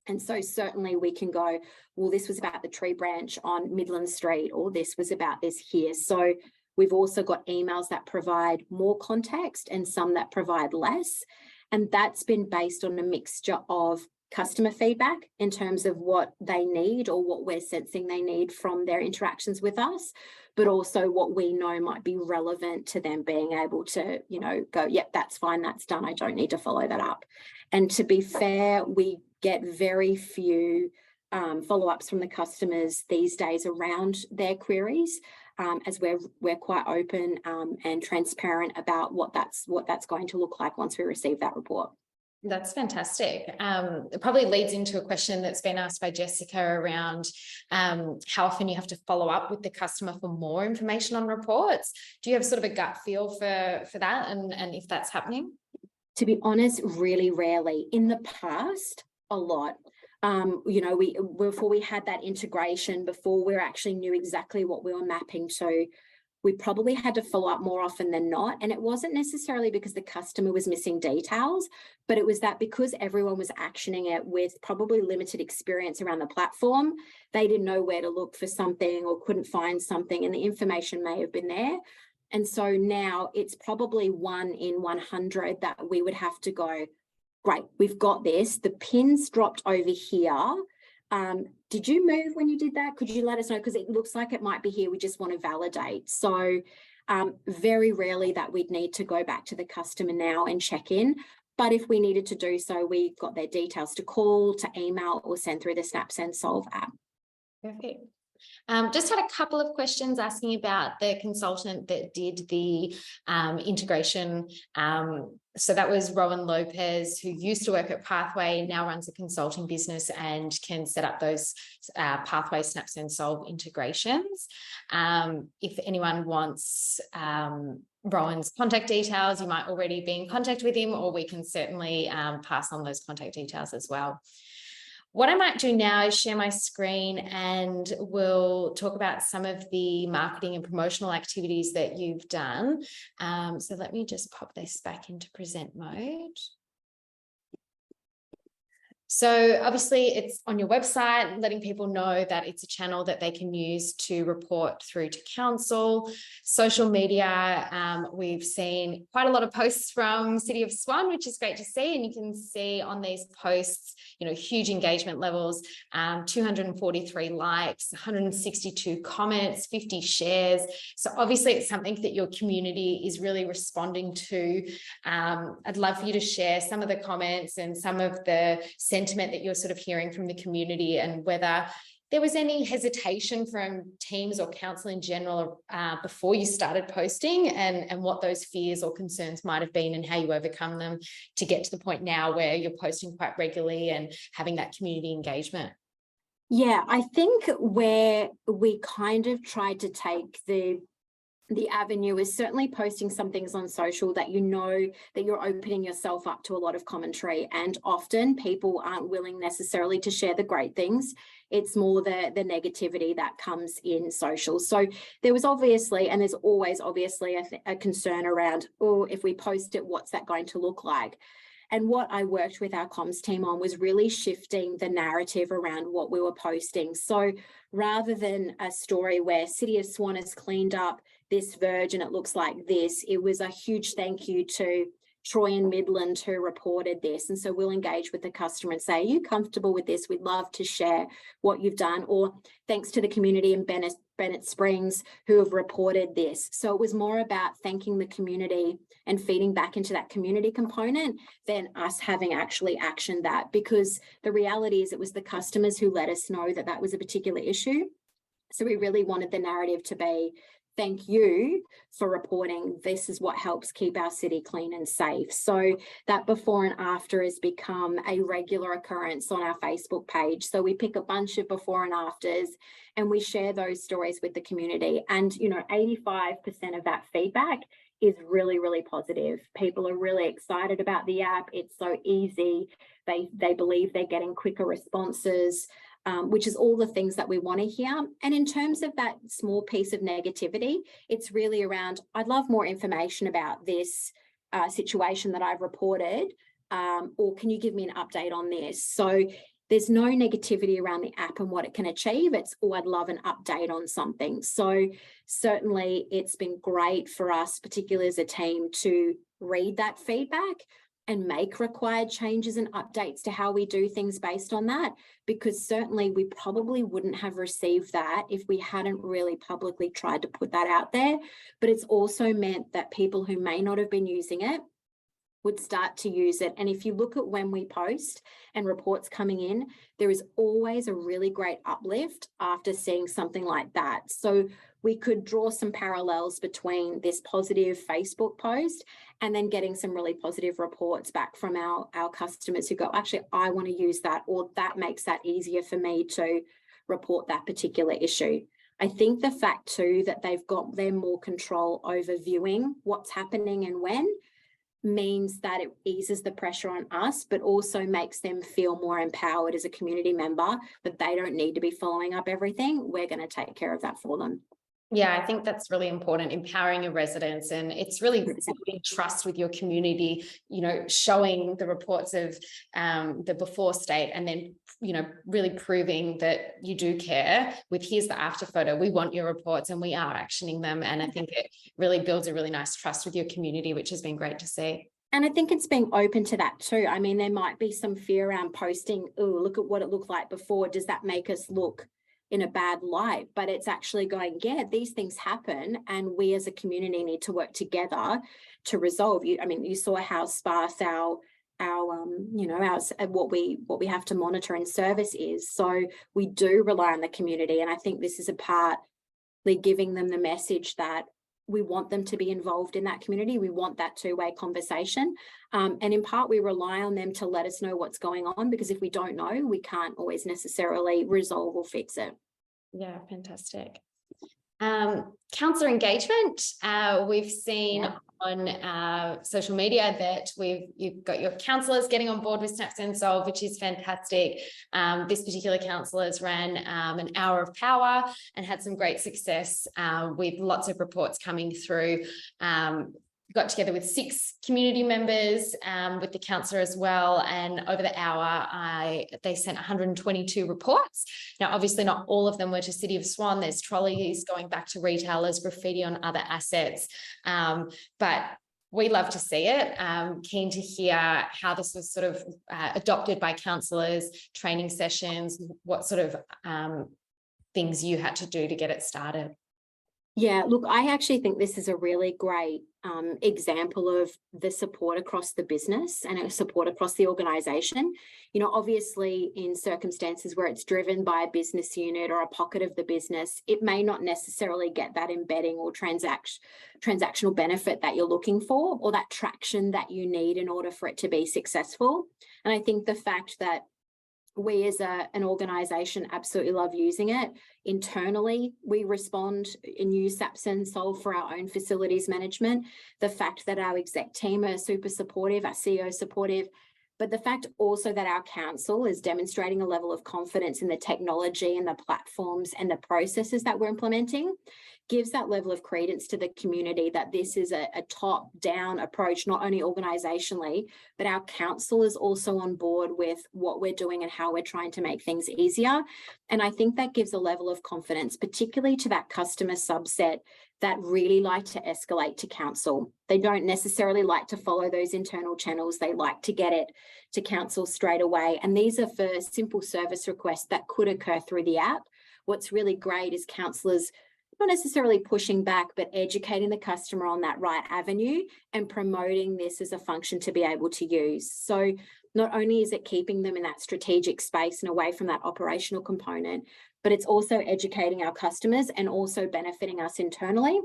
And so certainly we can go, well, this was about the tree branch on Midland Street, or this was about this here. So we've also got emails that provide more context and some that provide less. And that's been based on a mixture of customer feedback in terms of what they need or what we're sensing they need from their interactions with us, but also what we know might be relevant to them being able to, you know, go, yep, that's fine, that's done, I don't need to follow that up. And to be fair, we get very few follow-ups from the customers these days around their queries, as we're quite open and transparent about what that's going to look like once we receive that report. That's fantastic. It probably leads into a question that's been asked by Jessica around how often you have to follow up with the customer for more information on reports. Do you have sort of a gut feel for that and if that's happening? To be honest, really rarely. In the past, a lot. You know, before we had that integration, before we actually knew exactly what we were mapping to, we probably had to follow up more often than not. And it wasn't necessarily because the customer was missing details, but it was that because everyone was actioning it with probably limited experience around the platform, they didn't know where to look for something or couldn't find something, and the information may have been there. And so now it's probably 1 in 100 that we would have to go, great, we've got this. The pins dropped over here. Did you move when you did that? Could you let us know? Because it looks like it might be here. We just want to validate. So very rarely that we'd need to go back to the customer now and check in. But if we needed to do so, we've got their details to call, to email, or send through the Snap Send Solve app. Perfect. Just had a couple of questions asking about the consultant that did the integration. So that was Rowan Lopez, who used to work at Pathway, now runs a consulting business and can set up those Pathway Snap Send Solve integrations. If anyone wants Rowan's contact details, you might already be in contact with him, or we can certainly pass on those contact details as well. What I might do now is share my screen and we'll talk about some of the marketing and promotional activities that you've done. So let me just pop this back into present mode. So obviously it's on your website, letting people know that it's a channel that they can use to report through to council. Social media, we've seen quite a lot of posts from City of Swan, which is great to see. And you can see on these posts, you know, huge engagement levels, 243 likes, 162 comments, 50 shares. So obviously it's something that your community is really responding to. I'd love for you to share some of the comments and some of the sentiment that you're sort of hearing from the community, and whether there was any hesitation from teams or council in general before you started posting, and what those fears or concerns might have been and how you overcome them to get to the point now where you're posting quite regularly and having that community engagement. Yeah, I think where we kind of tried to take the avenue is certainly posting some things on social that you know that you're opening yourself up to a lot of commentary, and often people aren't willing necessarily to share the great things. It's more the negativity that comes in social. So there was obviously, and there's always obviously a concern around, oh, if we post it, what's that going to look like? And what I worked with our comms team on was really shifting the narrative around what we were posting. So rather than a story where City of Swan has cleaned up this verge and it looks like this, it was a huge thank you to Troy and Midland who reported this. And so we'll engage with the customer and say, are you comfortable with this? We'd love to share what you've done. Or thanks to the community in Bennett Springs who have reported this. So it was more about thanking the community and feeding back into that community component than us having actually actioned that, because the reality is it was the customers who let us know that that was a particular issue. So we really wanted the narrative to be, thank you for reporting. This is what helps keep our city clean and safe. So that before and after has become a regular occurrence on our Facebook page. So we pick a bunch of before and afters and we share those stories with the community. And, you know, 85% of that feedback is really, really positive. People are really excited about the app. It's so easy. They believe they're getting quicker responses. Which is all the things that we want to hear. And in terms of that small piece of negativity, it's really around, I'd love more information about this situation that I've reported, or can you give me an update on this? So there's no negativity around the app and what it can achieve. It's, oh, I'd love an update on something. So certainly it's been great for us, particularly as a team, to read that feedback and make required changes and updates to how we do things based on that, because certainly we probably wouldn't have received that if we hadn't really publicly tried to put that out there. But it's also meant that people who may not have been using it would start to use it. And if you look at when we post and reports coming in, there is always a really great uplift after seeing something like that. So we could draw some parallels between this positive Facebook post and then getting some really positive reports back from our customers who go, actually, I want to use that, or that makes that easier for me to report that particular issue. I think the fact too that they've got their more control over viewing what's happening and when means that it eases the pressure on us, but also makes them feel more empowered as a community member, that they don't need to be following up everything. We're going to take care of that for them. Yeah, I think that's really important, empowering your residents, and it's really building trust with your community, you know, showing the reports of the before state, and then, you know, really proving that you do care with, here's the after photo, we want your reports and we are actioning them. And I think it really builds a really nice trust with your community, which has been great to see. And I think it's being open to that too. I mean, there might be some fear around posting, oh, look at what it looked like before. Does that make us look in a bad light? But it's actually going, yeah, these things happen, and we as a community need to work together to resolve. I mean, you saw how sparse what we have to monitor and service is. So we do rely on the community, and I think this is partly giving them the message that we want them to be involved in that community. We want that two-way conversation. And in part, we rely on them to let us know what's going on, because if we don't know, we can't always necessarily resolve or fix it. Yeah, fantastic. Councillor engagement. We've seen on social media that you've got your councillors getting on board with Snaps and Solve, which is fantastic. This particular councillor's ran an hour of power and had some great success with lots of reports coming through. Got together with 6 community members, with the councillor as well, and over the hour they sent 122 reports. Now obviously not all of them were to City of Swan. There's trolleys going back to retailers, graffiti on other assets, but we love to see it. Keen to hear how this was sort of adopted by councillors, training sessions, what sort of things you had to do to get it started. Yeah, look, I actually think this is a really great example of the support across the business and support across the organisation. You know, obviously in circumstances where it's driven by a business unit or a pocket of the business, it may not necessarily get that embedding or transactional benefit that you're looking for, or that traction that you need in order for it to be successful. And I think the fact that we as an organisation absolutely love using it. Internally, we respond and use Snaps and Solve for our own facilities management. The fact that our exec team are super supportive, our CEO supportive, but the fact also that our council is demonstrating a level of confidence in the technology and the platforms and the processes that we're implementing gives that level of credence to the community that this is a top-down approach, not only organisationally, but our council is also on board with what we're doing and how we're trying to make things easier. And I think that gives a level of confidence, particularly to that customer subset that really like to escalate to council. They don't necessarily like to follow those internal channels. They like to get it to council straight away. And these are for simple service requests that could occur through the app. What's really great is councillors not necessarily pushing back, but educating the customer on that right avenue and promoting this as a function to be able to use. So not only is it keeping them in that strategic space and away from that operational component, but it's also educating our customers and also benefiting us internally.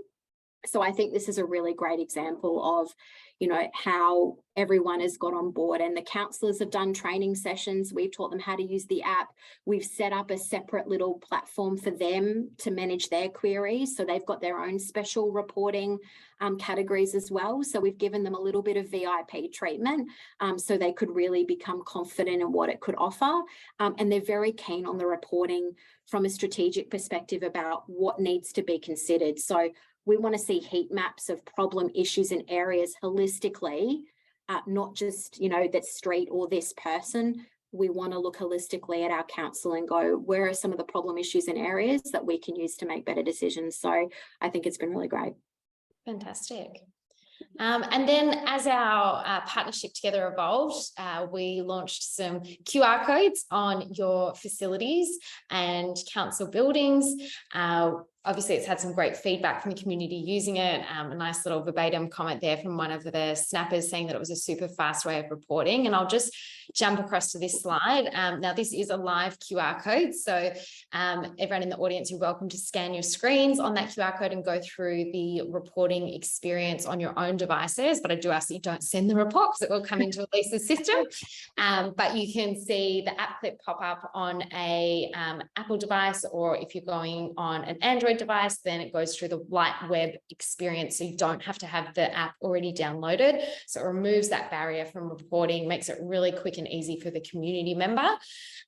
So I think this is a really great example of, you know, how everyone has got on board, and the councillors have done training sessions. We've taught them how to use the app. We've set up a separate little platform for them to manage their queries. So they've got their own special reporting categories as well. So we've given them a little bit of VIP treatment so they could really become confident in what it could offer. And they're very keen on the reporting from a strategic perspective about what needs to be considered. So we want to see heat maps of problem issues and areas holistically, not just, you know, that street or this person. We want to look holistically at our council and go, where are some of the problem issues and areas that we can use to make better decisions? So I think it's been really great. Fantastic. And then as our partnership together evolved, we launched some QR codes on your facilities and council buildings. Obviously, it's had some great feedback from the community using it. A nice little verbatim comment there from one of the snappers saying that it was a super fast way of reporting. And I'll just jump across to this slide. Now, this is a live QR code. So everyone in the audience, you're welcome to scan your screens on that QR code and go through the reporting experience on your own devices. But I do ask that you don't send the report because it will come into Elisa's system. But you can see the app clip pop up on a Apple device, or if you're going on an Android device, then it goes through the light web experience, so you don't have to have the app already downloaded. So it removes that barrier from reporting, makes it really quick and easy for the community member.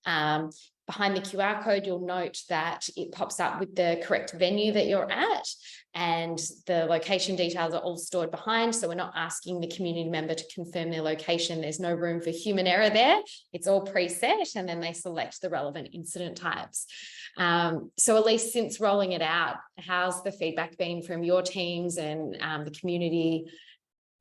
Behind the QR code, you'll note that it pops up with the correct venue that you're at, and the location details are all stored behind. So we're not asking the community member to confirm their location. There's no room for human error there. It's all preset, and then they select the relevant incident types. So Elise, since rolling it out, how's the feedback been from your teams and the community?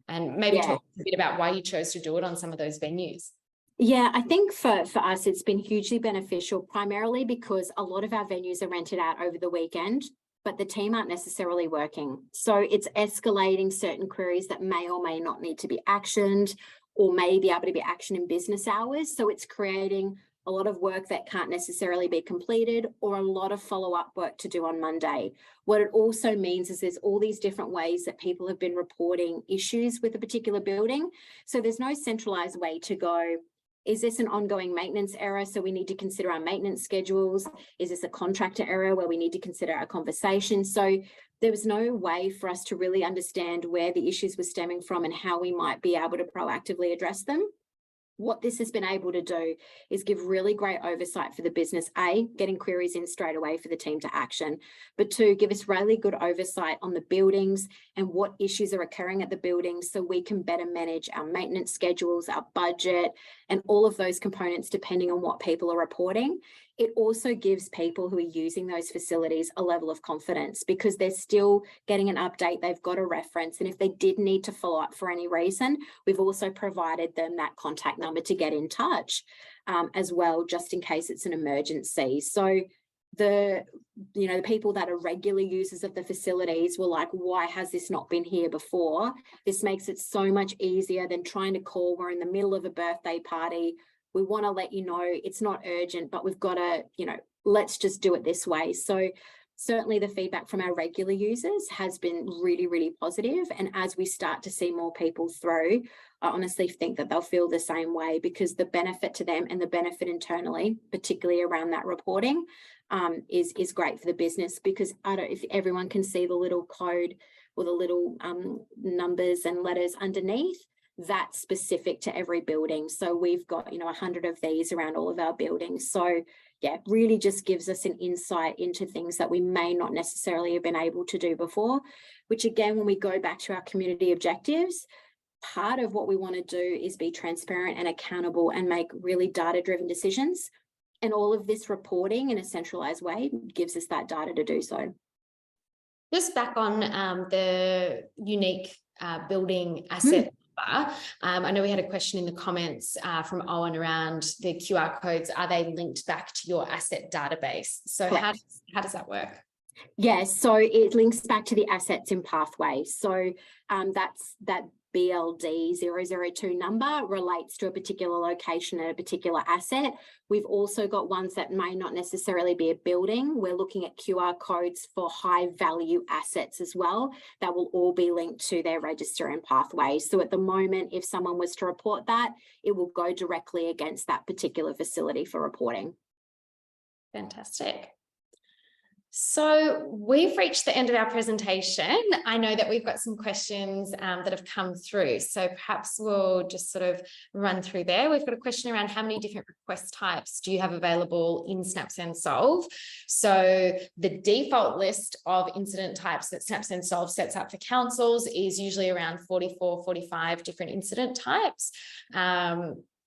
And maybe talk a bit about why you chose to do it on some of those venues. Yeah, I think for us, it's been hugely beneficial, primarily because a lot of our venues are rented out over the weekend, but the team aren't necessarily working. So it's escalating certain queries that may or may not need to be actioned, or may be able to be actioned in business hours. So it's creating a lot of work that can't necessarily be completed, or a lot of follow-up work to do on Monday. What it also means is there's all these different ways that people have been reporting issues with a particular building. So there's no centralized way to go, is this an ongoing maintenance error? So we need to consider our maintenance schedules. Is this a contractor error where we need to consider our conversation? So there was no way for us to really understand where the issues were stemming from and how we might be able to proactively address them. What this has been able to do is give really great oversight for the business, A, getting queries in straight away for the team to action, but two, give us really good oversight on the buildings and what issues are occurring at the buildings, so we can better manage our maintenance schedules, our budget, and all of those components depending on what people are reporting. It also gives people who are using those facilities a level of confidence, because they're still getting an update, they've got a reference, and if they did need to follow up for any reason, we've also provided them that contact number to get in touch as well, just in case it's an emergency. So the people that are regular users of the facilities were like, why has this not been here before? This makes it so much easier than trying to call. We're in the middle of a birthday party. We want to let you know it's not urgent, but we've got to, let's just do it this way. So certainly the feedback from our regular users has been really, really positive. And as we start to see more people through, I honestly think that they'll feel the same way, because the benefit to them and the benefit internally, particularly around that reporting, is great for the business. Because if everyone can see the little code or the little numbers and letters underneath, that's specific to every building. So we've got 100 of these around all of our buildings. So yeah, really just gives us an insight into things that we may not necessarily have been able to do before, which again, when we go back to our community objectives, part of what we want to do is be transparent and accountable and make really data-driven decisions. And all of this reporting in a centralized way gives us that data to do so. Just back on the unique building asset. I know we had a question in the comments from Owen around the QR codes. Are they linked back to your asset database? So how does that work? Yes, so it links back to the assets in pathway. So that's that BLD 002 number relates to a particular location and a particular asset. We've also got ones that may not necessarily be a building. We're looking at QR codes for high value assets as well that will all be linked to their register and pathway. So at the moment, if someone was to report that, it will go directly against that particular facility for reporting. Fantastic. So we've reached the end of our presentation. I know that we've got some questions that have come through. So perhaps we'll just sort of run through there. We've got a question around how many different request types do you have available in SnapSend Solve? So the default list of incident types that SnapSend Solve sets up for councils is usually around 44, 45 different incident types.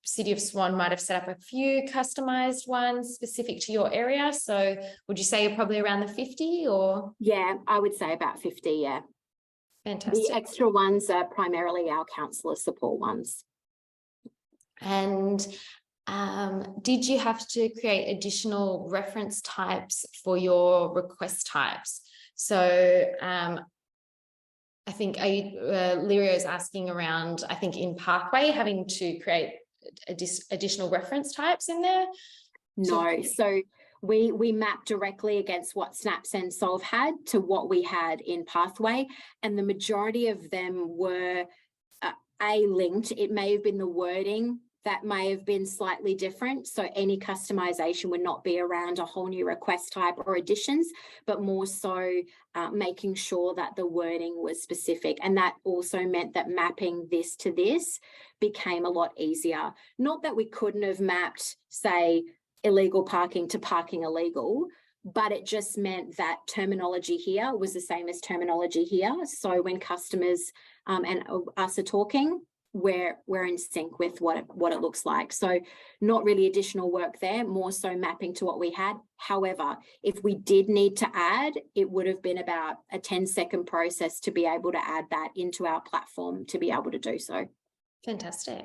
City of Swan might have set up a few customized ones specific to your area. So would you say you're probably around the 50 or? Yeah, I would say about 50, yeah. Fantastic. The extra ones are primarily our councillor support ones. And did you have to create additional reference types for your request types? So I think Lirio is asking around, I think in Pathway, having to create additional reference types in there. No, so we mapped directly against what Snap Send Solve had to what we had in Pathway, and the majority of them were linked. It may have been the wording that may have been slightly different. So any customization would not be around a whole new request type or additions, but more so making sure that the wording was specific. And that also meant that mapping this to this became a lot easier. Not that we couldn't have mapped, say, illegal parking to parking illegal, but it just meant that terminology here was the same as terminology here. So when customers and us are talking, we're in sync with what it looks like. So not really additional work there, more so mapping to what we had. However, if we did need to add, it would have been about a 10-second process to be able to add that into our platform to be able to do so. Fantastic.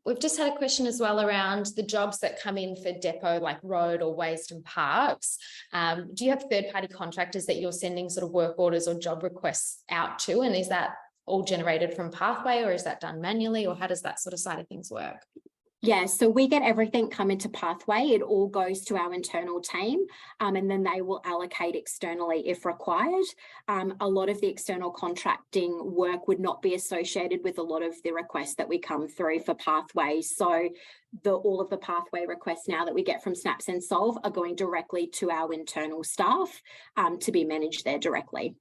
We've just had a question as well around the jobs that come in for depot, like road or waste and parks. Do you have third-party contractors that you're sending sort of work orders or job requests out to? And is that all generated from Pathway, or is that done manually, or how does that sort of side of things work? Yeah, so we get everything come into Pathway. It all goes to our internal team, and then they will allocate externally if required. A lot of the external contracting work would not be associated with a lot of the requests that we come through for Pathway. So all of the Pathway requests now that we get from Snap Send Solve are going directly to our internal staff to be managed there directly.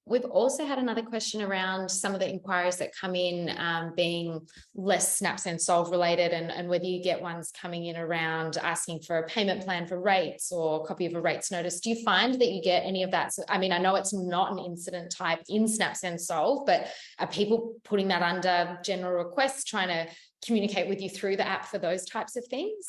We've also had another question around some of the inquiries that come in being less Snap Send Solve related, and whether you get ones coming in around asking for a payment plan for rates or a copy of a rates notice. Do you find that you get any of that? So, I mean, I know it's not an incident type in Snap Send Solve, but are people putting that under general requests, trying to communicate with you through the app for those types of things?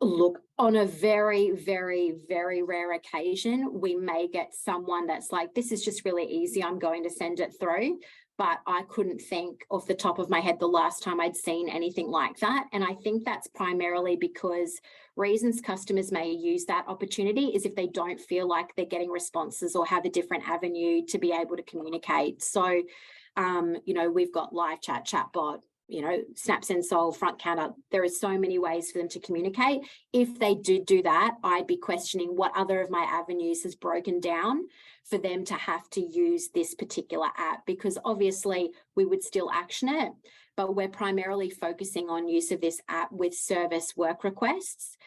Look, on a very, very, very rare occasion, we may get someone that's like, this is just really easy, I'm going to send it through. But I couldn't think off the top of my head the last time I'd seen anything like that. And I think that's primarily because reasons customers may use that opportunity is if they don't feel like they're getting responses or have a different avenue to be able to communicate. So, you know, we've got live chat, chatbot, you know, Snap Send Solve, front counter. There are so many ways for them to communicate. If they do that, I'd be questioning what other of my avenues has broken down for them to have to use this particular app, because obviously we would still action it, but we're primarily focusing on use of this app with service work requests,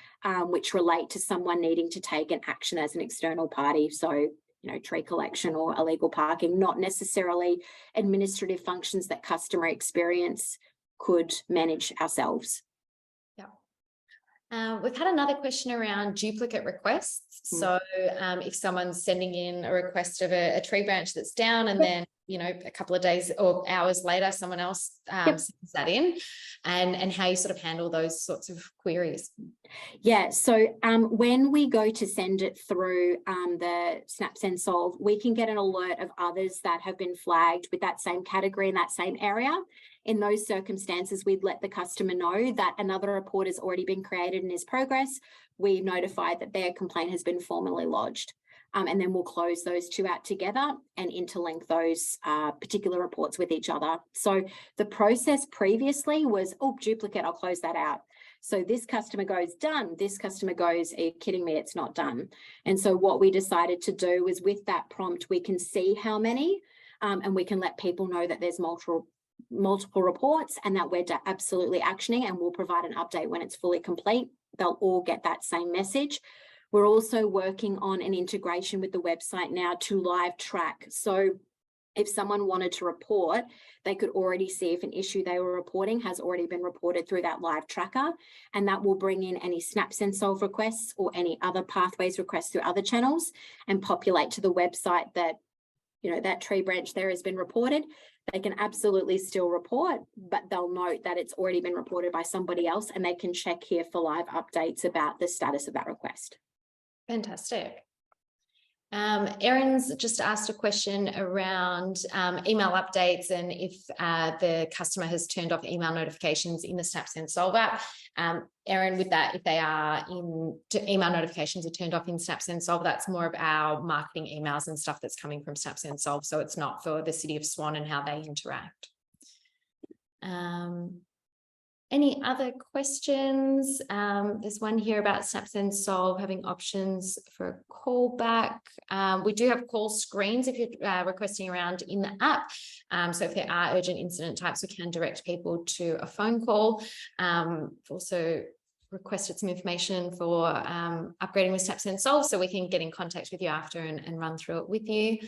which relate to someone needing to take an action as an external party. So, you know, tree collection or illegal parking, not necessarily administrative functions that customer experience could manage ourselves. Yeah. We've had another question around duplicate requests. So if someone's sending in a request of a tree branch that's down, and then, you know, a couple of days or hours later, someone else sends that in, and how you sort of handle those sorts of queries. Yeah, so when we go to send it through the Snap Send Solve, we can get an alert of others that have been flagged with that same category in that same area. In those circumstances, we'd let the customer know that another report has already been created and is progress. We notify that their complaint has been formally lodged. And then we'll close those two out together and interlink those particular reports with each other. So the process previously was, oh, duplicate, I'll close that out. So this customer goes, done. This customer goes, are you kidding me? It's not done. And so what we decided to do was, with that prompt, we can see how many, and we can let people know that there's multiple reports and that we're absolutely actioning, and we'll provide an update when it's fully complete. They'll all get that same message. We're also working on an integration with the website now to live track. So if someone wanted to report, they could already see if an issue they were reporting has already been reported through that live tracker, and that will bring in any Snap Send Solve requests or any other pathways requests through other channels and populate to the website that, you know, that tree branch there has been reported. They can absolutely still report, but they'll note that it's already been reported by somebody else, and they can check here for live updates about the status of that request. Fantastic. Erin's just asked a question around email updates and if the customer has turned off email notifications in the SnapSend Solve app. Erin, with that, if they are email notifications are turned off in SnapSend Solve, that's more of our marketing emails and stuff that's coming from SnapSend Solve. So it's not for the City of Swan and how they interact. Any other questions? There's one here about SnapSend Solve having options for a callback. We do have call screens if you're requesting around in the app. So if there are urgent incident types, we can direct people to a phone call. Also requested some information for upgrading with SnapSend Solve, so we can get in contact with you after and run through it with you.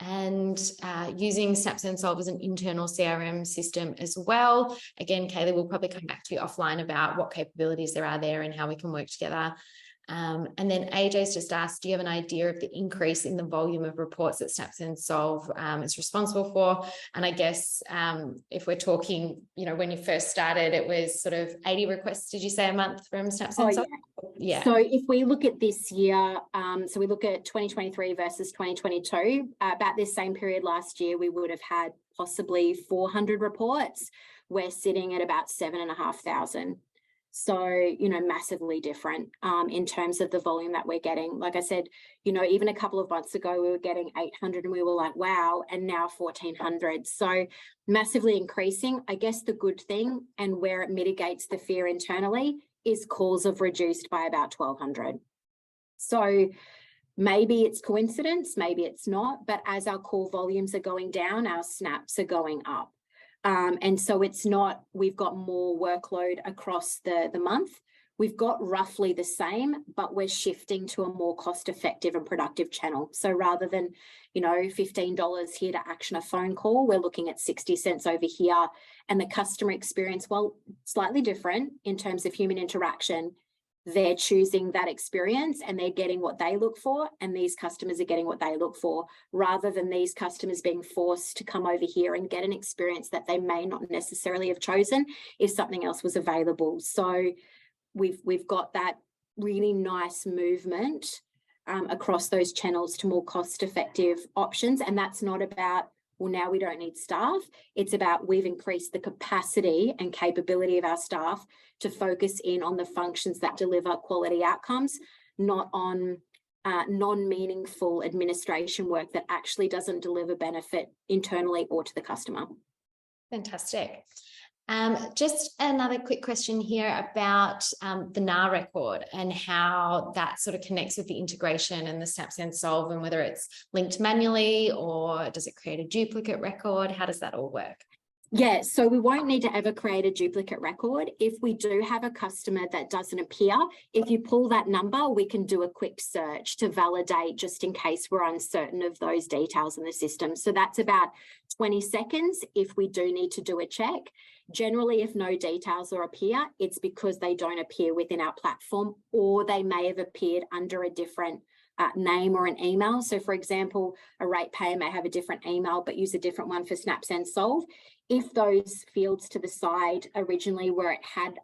Using SnapSend Solve as an internal CRM system as well. Again, Kaylee will probably come back to you offline about what capabilities there are there and how we can work together. And then AJ's just asked, do you have an idea of the increase in the volume of reports that SnapSend Solve is responsible for? And I guess if we're talking, you know, when you first started, it was sort of 80 requests, did you say, a month from SnapSend Solve? Yeah. So if we look at this year, so we look at 2023 versus 2022, about this same period last year, we would have had possibly 400 reports. We're sitting at about 7,500. So, you know, massively different in terms of the volume that we're getting. Like I said, you know, even a couple of months ago, we were getting 800 and we were like, wow, and now 1,400. So massively increasing. I guess the good thing, and where it mitigates the fear internally, is calls have reduced by about 1,200. So maybe it's coincidence, maybe it's not, but as our call volumes are going down, our snaps are going up. And so it's not, we've got more workload across the month. We've got roughly the same, but we're shifting to a more cost-effective and productive channel. So rather than, you know, $15 here to action a phone call, we're looking at 60 cents over here. And the customer experience, well, slightly different in terms of human interaction. They're choosing that experience and they're getting what they look for, and these customers are getting what they look for, rather than these customers being forced to come over here and get an experience that they may not necessarily have chosen if something else was available. So we've got that really nice movement across those channels to more cost-effective options. And that's not about, well, now we don't need staff. It's about we've increased the capacity and capability of our staff to focus in on the functions that deliver quality outcomes, not on non-meaningful administration work that actually doesn't deliver benefit internally or to the customer. Fantastic. Just another quick question here about the NAR record and how that sort of connects with the integration and the SnapSend Solve, and whether it's linked manually or does it create a duplicate record? How does that all work? Yeah, so we won't need to ever create a duplicate record. If we do have a customer that doesn't appear, if you pull that number, we can do a quick search to validate, just in case we're uncertain of those details in the system. So that's about 20 seconds if we do need to do a check. Generally, if no details or appear, it's because they don't appear within our platform, or they may have appeared under a different name or an email. So for example, a ratepayer may have a different email but use a different one for SnapSend Solve. If those fields to the side originally where it had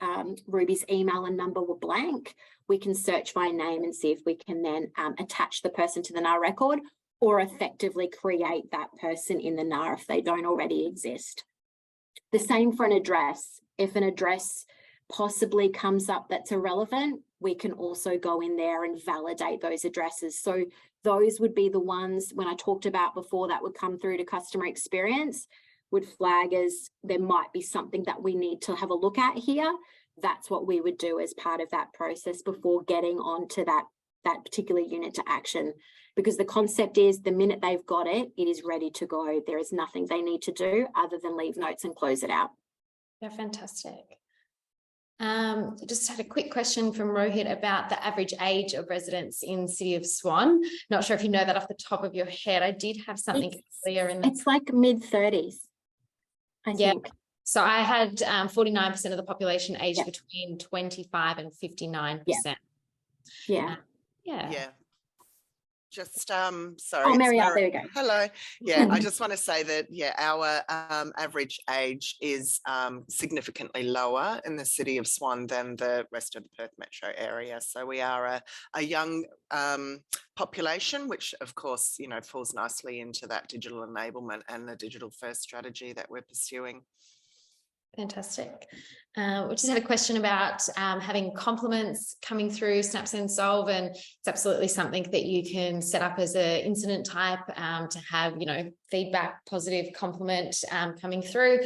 Ruby's email and number were blank, we can search by name and see if we can then attach the person to the NAR record, or effectively create that person in the NAR if they don't already exist. The same for an address. If an address possibly comes up that's irrelevant, we can also go in there and validate those addresses. So those would be the ones, when I talked about before, that would come through to customer experience, would flag as there might be something that we need to have a look at here. That's what we would do as part of that process before getting onto that particular unit to action. Because the concept is, the minute they've got it, it is ready to go. There is nothing they need to do other than leave notes and close it out. Yeah, fantastic. Just had a quick question from Rohit about the average age of residents in City of Swan. Not sure if you know that off the top of your head. I did have something clear in the... It's like mid-30s, I think. So I had 49% of the population aged between 25 and 59%. Yeah. Yeah. Just Oh, sorry. it's Mary, there we go. Hello. Yeah, I just want to say that our average age is significantly lower in the City of Swan than the rest of the Perth metro area. So we are a young population, which of course falls nicely into that digital enablement and the digital first strategy that we're pursuing. Fantastic. We just had a question about having compliments coming through SnapSend Solve, and it's absolutely something that you can set up as an incident type to have, feedback, positive compliment coming through.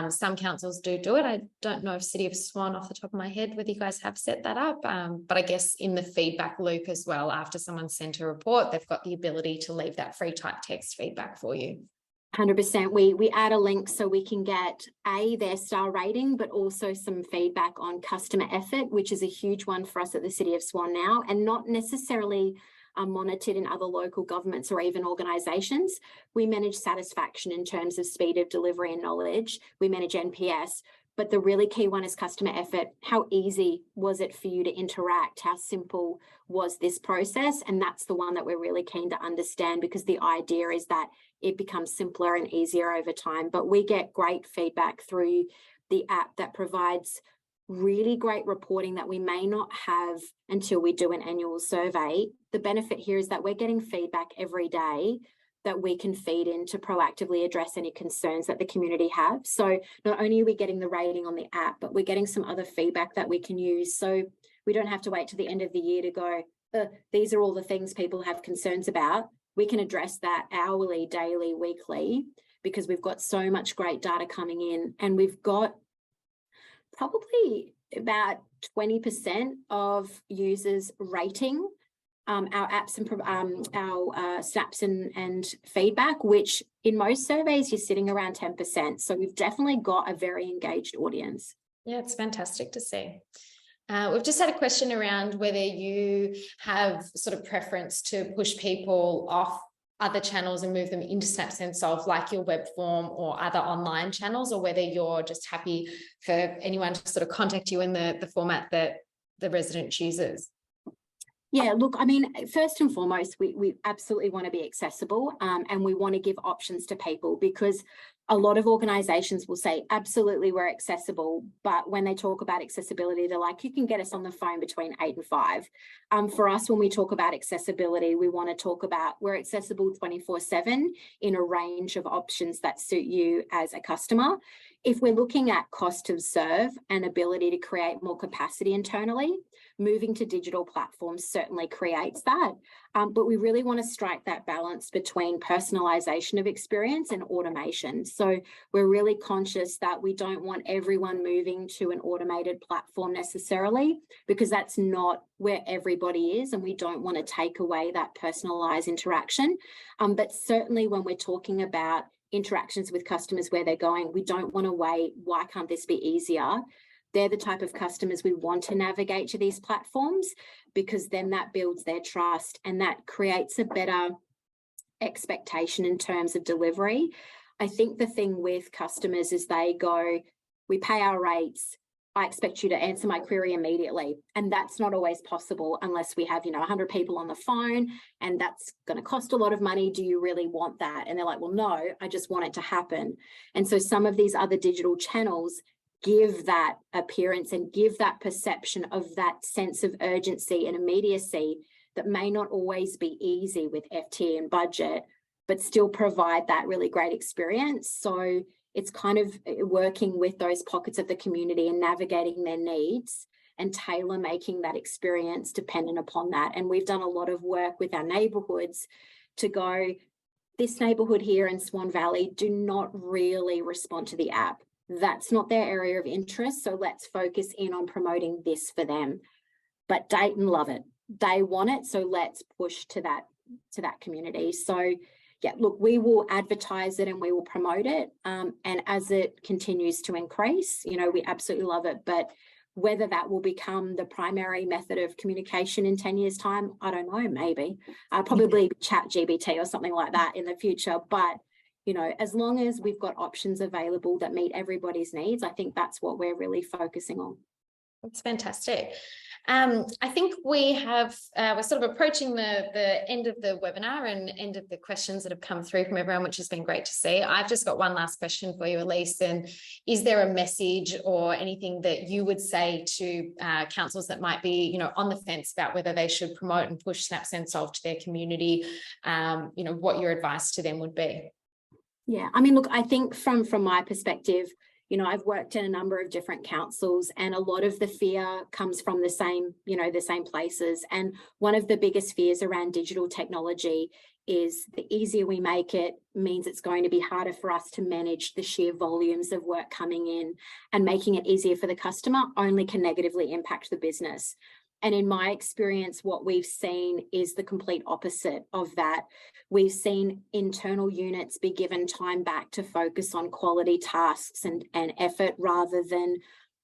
Some councils do it. I don't know if City of Swan off the top of my head whether you guys have set that up, but I guess in the feedback loop as well, after someone sent a report, they've got the ability to leave that free type text feedback for you. 100%. We add a link so we can get their star rating, but also some feedback on customer effort, which is a huge one for us at the City of Swan now, and not necessarily monitored in other local governments or even organisations. We manage satisfaction in terms of speed of delivery and knowledge. We manage NPS, but the really key one is customer effort. How easy was it for you to interact? How simple was this process? And that's the one that we're really keen to understand, because the idea is that it becomes simpler and easier over time. But we get great feedback through the app that provides really great reporting that we may not have until we do an annual survey. The benefit here is that we're getting feedback every day that we can feed in to proactively address any concerns that the community have. So not only are we getting the rating on the app, but we're getting some other feedback that we can use. So we don't have to wait to the end of the year to go, these are all the things people have concerns about. We can address that hourly, daily, weekly, because we've got so much great data coming in, and we've got probably about 20% of users rating our apps and our snaps and feedback, which in most surveys you're sitting around 10%. So we've definitely got a very engaged audience. Yeah, it's fantastic to see. We've just had a question around whether you have sort of preference to push people off other channels and move them into SnapSend Solve, like your web form or other online channels, or whether you're just happy for anyone to sort of contact you in the format that the resident chooses. Yeah, look, I mean, first and foremost, we absolutely want to be accessible, and we want to give options to people, because a lot of organisations will say, absolutely, we're accessible. But when they talk about accessibility, they're like, you can get us on the phone between 8 and 5. For us, when we talk about accessibility, we want to talk about we're accessible 24/7 in a range of options that suit you as a customer. If we're looking at cost of serve and ability to create more capacity internally, moving to digital platforms certainly creates that. But we really want to strike that balance between personalisation of experience and automation. So we're really conscious that we don't want everyone moving to an automated platform necessarily, because that's not where everybody is, and we don't want to take away that personalised interaction. But certainly when we're talking about interactions with customers where they're going, we don't want to wait, why can't this be easier? They're the type of customers we want to navigate to these platforms, because then that builds their trust and that creates a better expectation in terms of delivery. I think the thing with customers is they go, we pay our rates, I expect you to answer my query immediately. And that's not always possible unless we have, 100 people on the phone, and that's going to cost a lot of money. Do you really want that? And they're like, well, no, I just want it to happen. And so some of these other digital channels give that appearance and give that perception of that sense of urgency and immediacy that may not always be easy with FTE and budget, but still provide that really great experience. So it's kind of working with those pockets of the community and navigating their needs and tailor making that experience dependent upon that. And we've done a lot of work with our neighbourhoods to go, this neighbourhood here in Swan Valley do not really respond to the app. That's not their area of interest. So let's focus in on promoting this for them. But Dayton love it. They want it. So let's push to that community. So yeah, look, we will advertise it and we will promote it. And as it continues to increase, we absolutely love it. But whether that will become the primary method of communication in 10 years' time, I don't know, maybe. Probably ChatGPT or something like that in the future. But as long as we've got options available that meet everybody's needs, I think that's what we're really focusing on. That's fantastic. I think we have, we're sort of approaching the end of the webinar and end of the questions that have come through from everyone, which has been great to see. I've just got one last question for you, Elise. And is there a message or anything that you would say to councils that might be, on the fence about whether they should promote and push Snap Send Solve to their community? What your advice to them would be? Yeah, I mean, look, I think from my perspective, I've worked in a number of different councils, and a lot of the fear comes from the same places. And one of the biggest fears around digital technology is the easier we make it means it's going to be harder for us to manage the sheer volumes of work coming in, and making it easier for the customer only can negatively impact the business. And in my experience, what we've seen is the complete opposite of that. We've seen internal units be given time back to focus on quality tasks and effort, rather than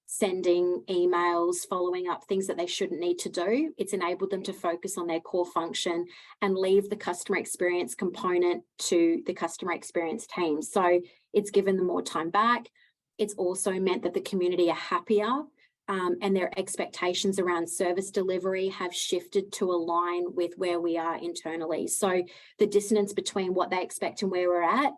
sending emails, following up, things that they shouldn't need to do. It's enabled them to focus on their core function and leave the customer experience component to the customer experience team. So it's given them more time back. It's also meant that the community are happier. And their expectations around service delivery have shifted to align with where we are internally. So the dissonance between what they expect and where we're at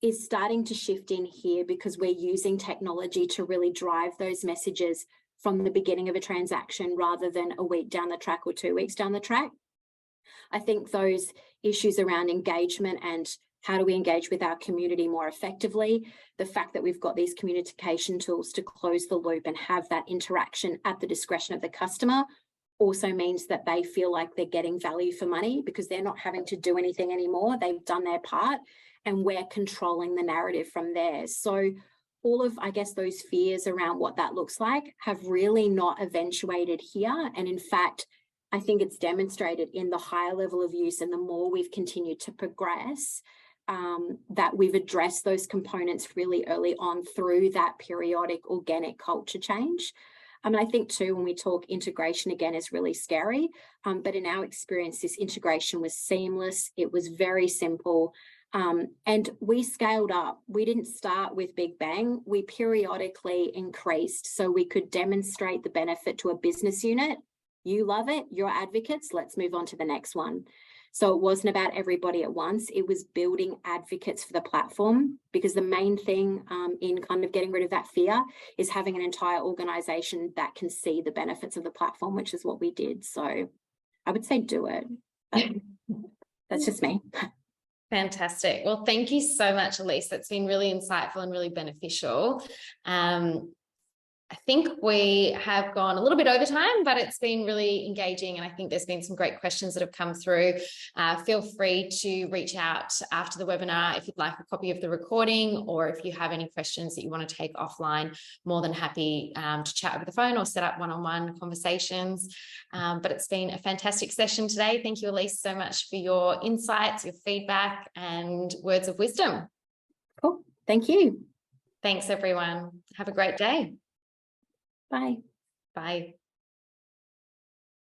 is starting to shift in here, because we're using technology to really drive those messages from the beginning of a transaction, rather than a week down the track or 2 weeks down the track. I think those issues around engagement and how do we engage with our community more effectively, the fact that we've got these communication tools to close the loop and have that interaction at the discretion of the customer, also means that they feel like they're getting value for money, because they're not having to do anything anymore. They've done their part, and we're controlling the narrative from there. So all of, I guess, those fears around what that looks like have really not eventuated here. And in fact, I think it's demonstrated in the higher level of use, and the more we've continued to progress, that we've addressed those components really early on through that periodic organic culture change. I think too, when we talk integration again is really scary, but in our experience, this integration was seamless. It was very simple, and we scaled up. We didn't start with big bang. We periodically increased so we could demonstrate the benefit to a business unit. You love it, you're advocates, let's move on to the next one. So it wasn't about everybody at once. It was building advocates for the platform, because the main thing in kind of getting rid of that fear is having an entire organization that can see the benefits of the platform, which is what we did. So I would say do it. But that's just me. Fantastic. Well, thank you so much, Elise. That's been really insightful and really beneficial. I think we have gone a little bit over time, but it's been really engaging, and I think there's been some great questions that have come through. Feel free to reach out after the webinar if you'd like a copy of the recording, or if you have any questions that you want to take offline, more than happy to chat over the phone or set up one-on-one conversations. But it's been a fantastic session today. Thank you, Elise, so much for your insights, your feedback, and words of wisdom. Cool. Thank you. Thanks, everyone. Have a great day. Bye. Bye.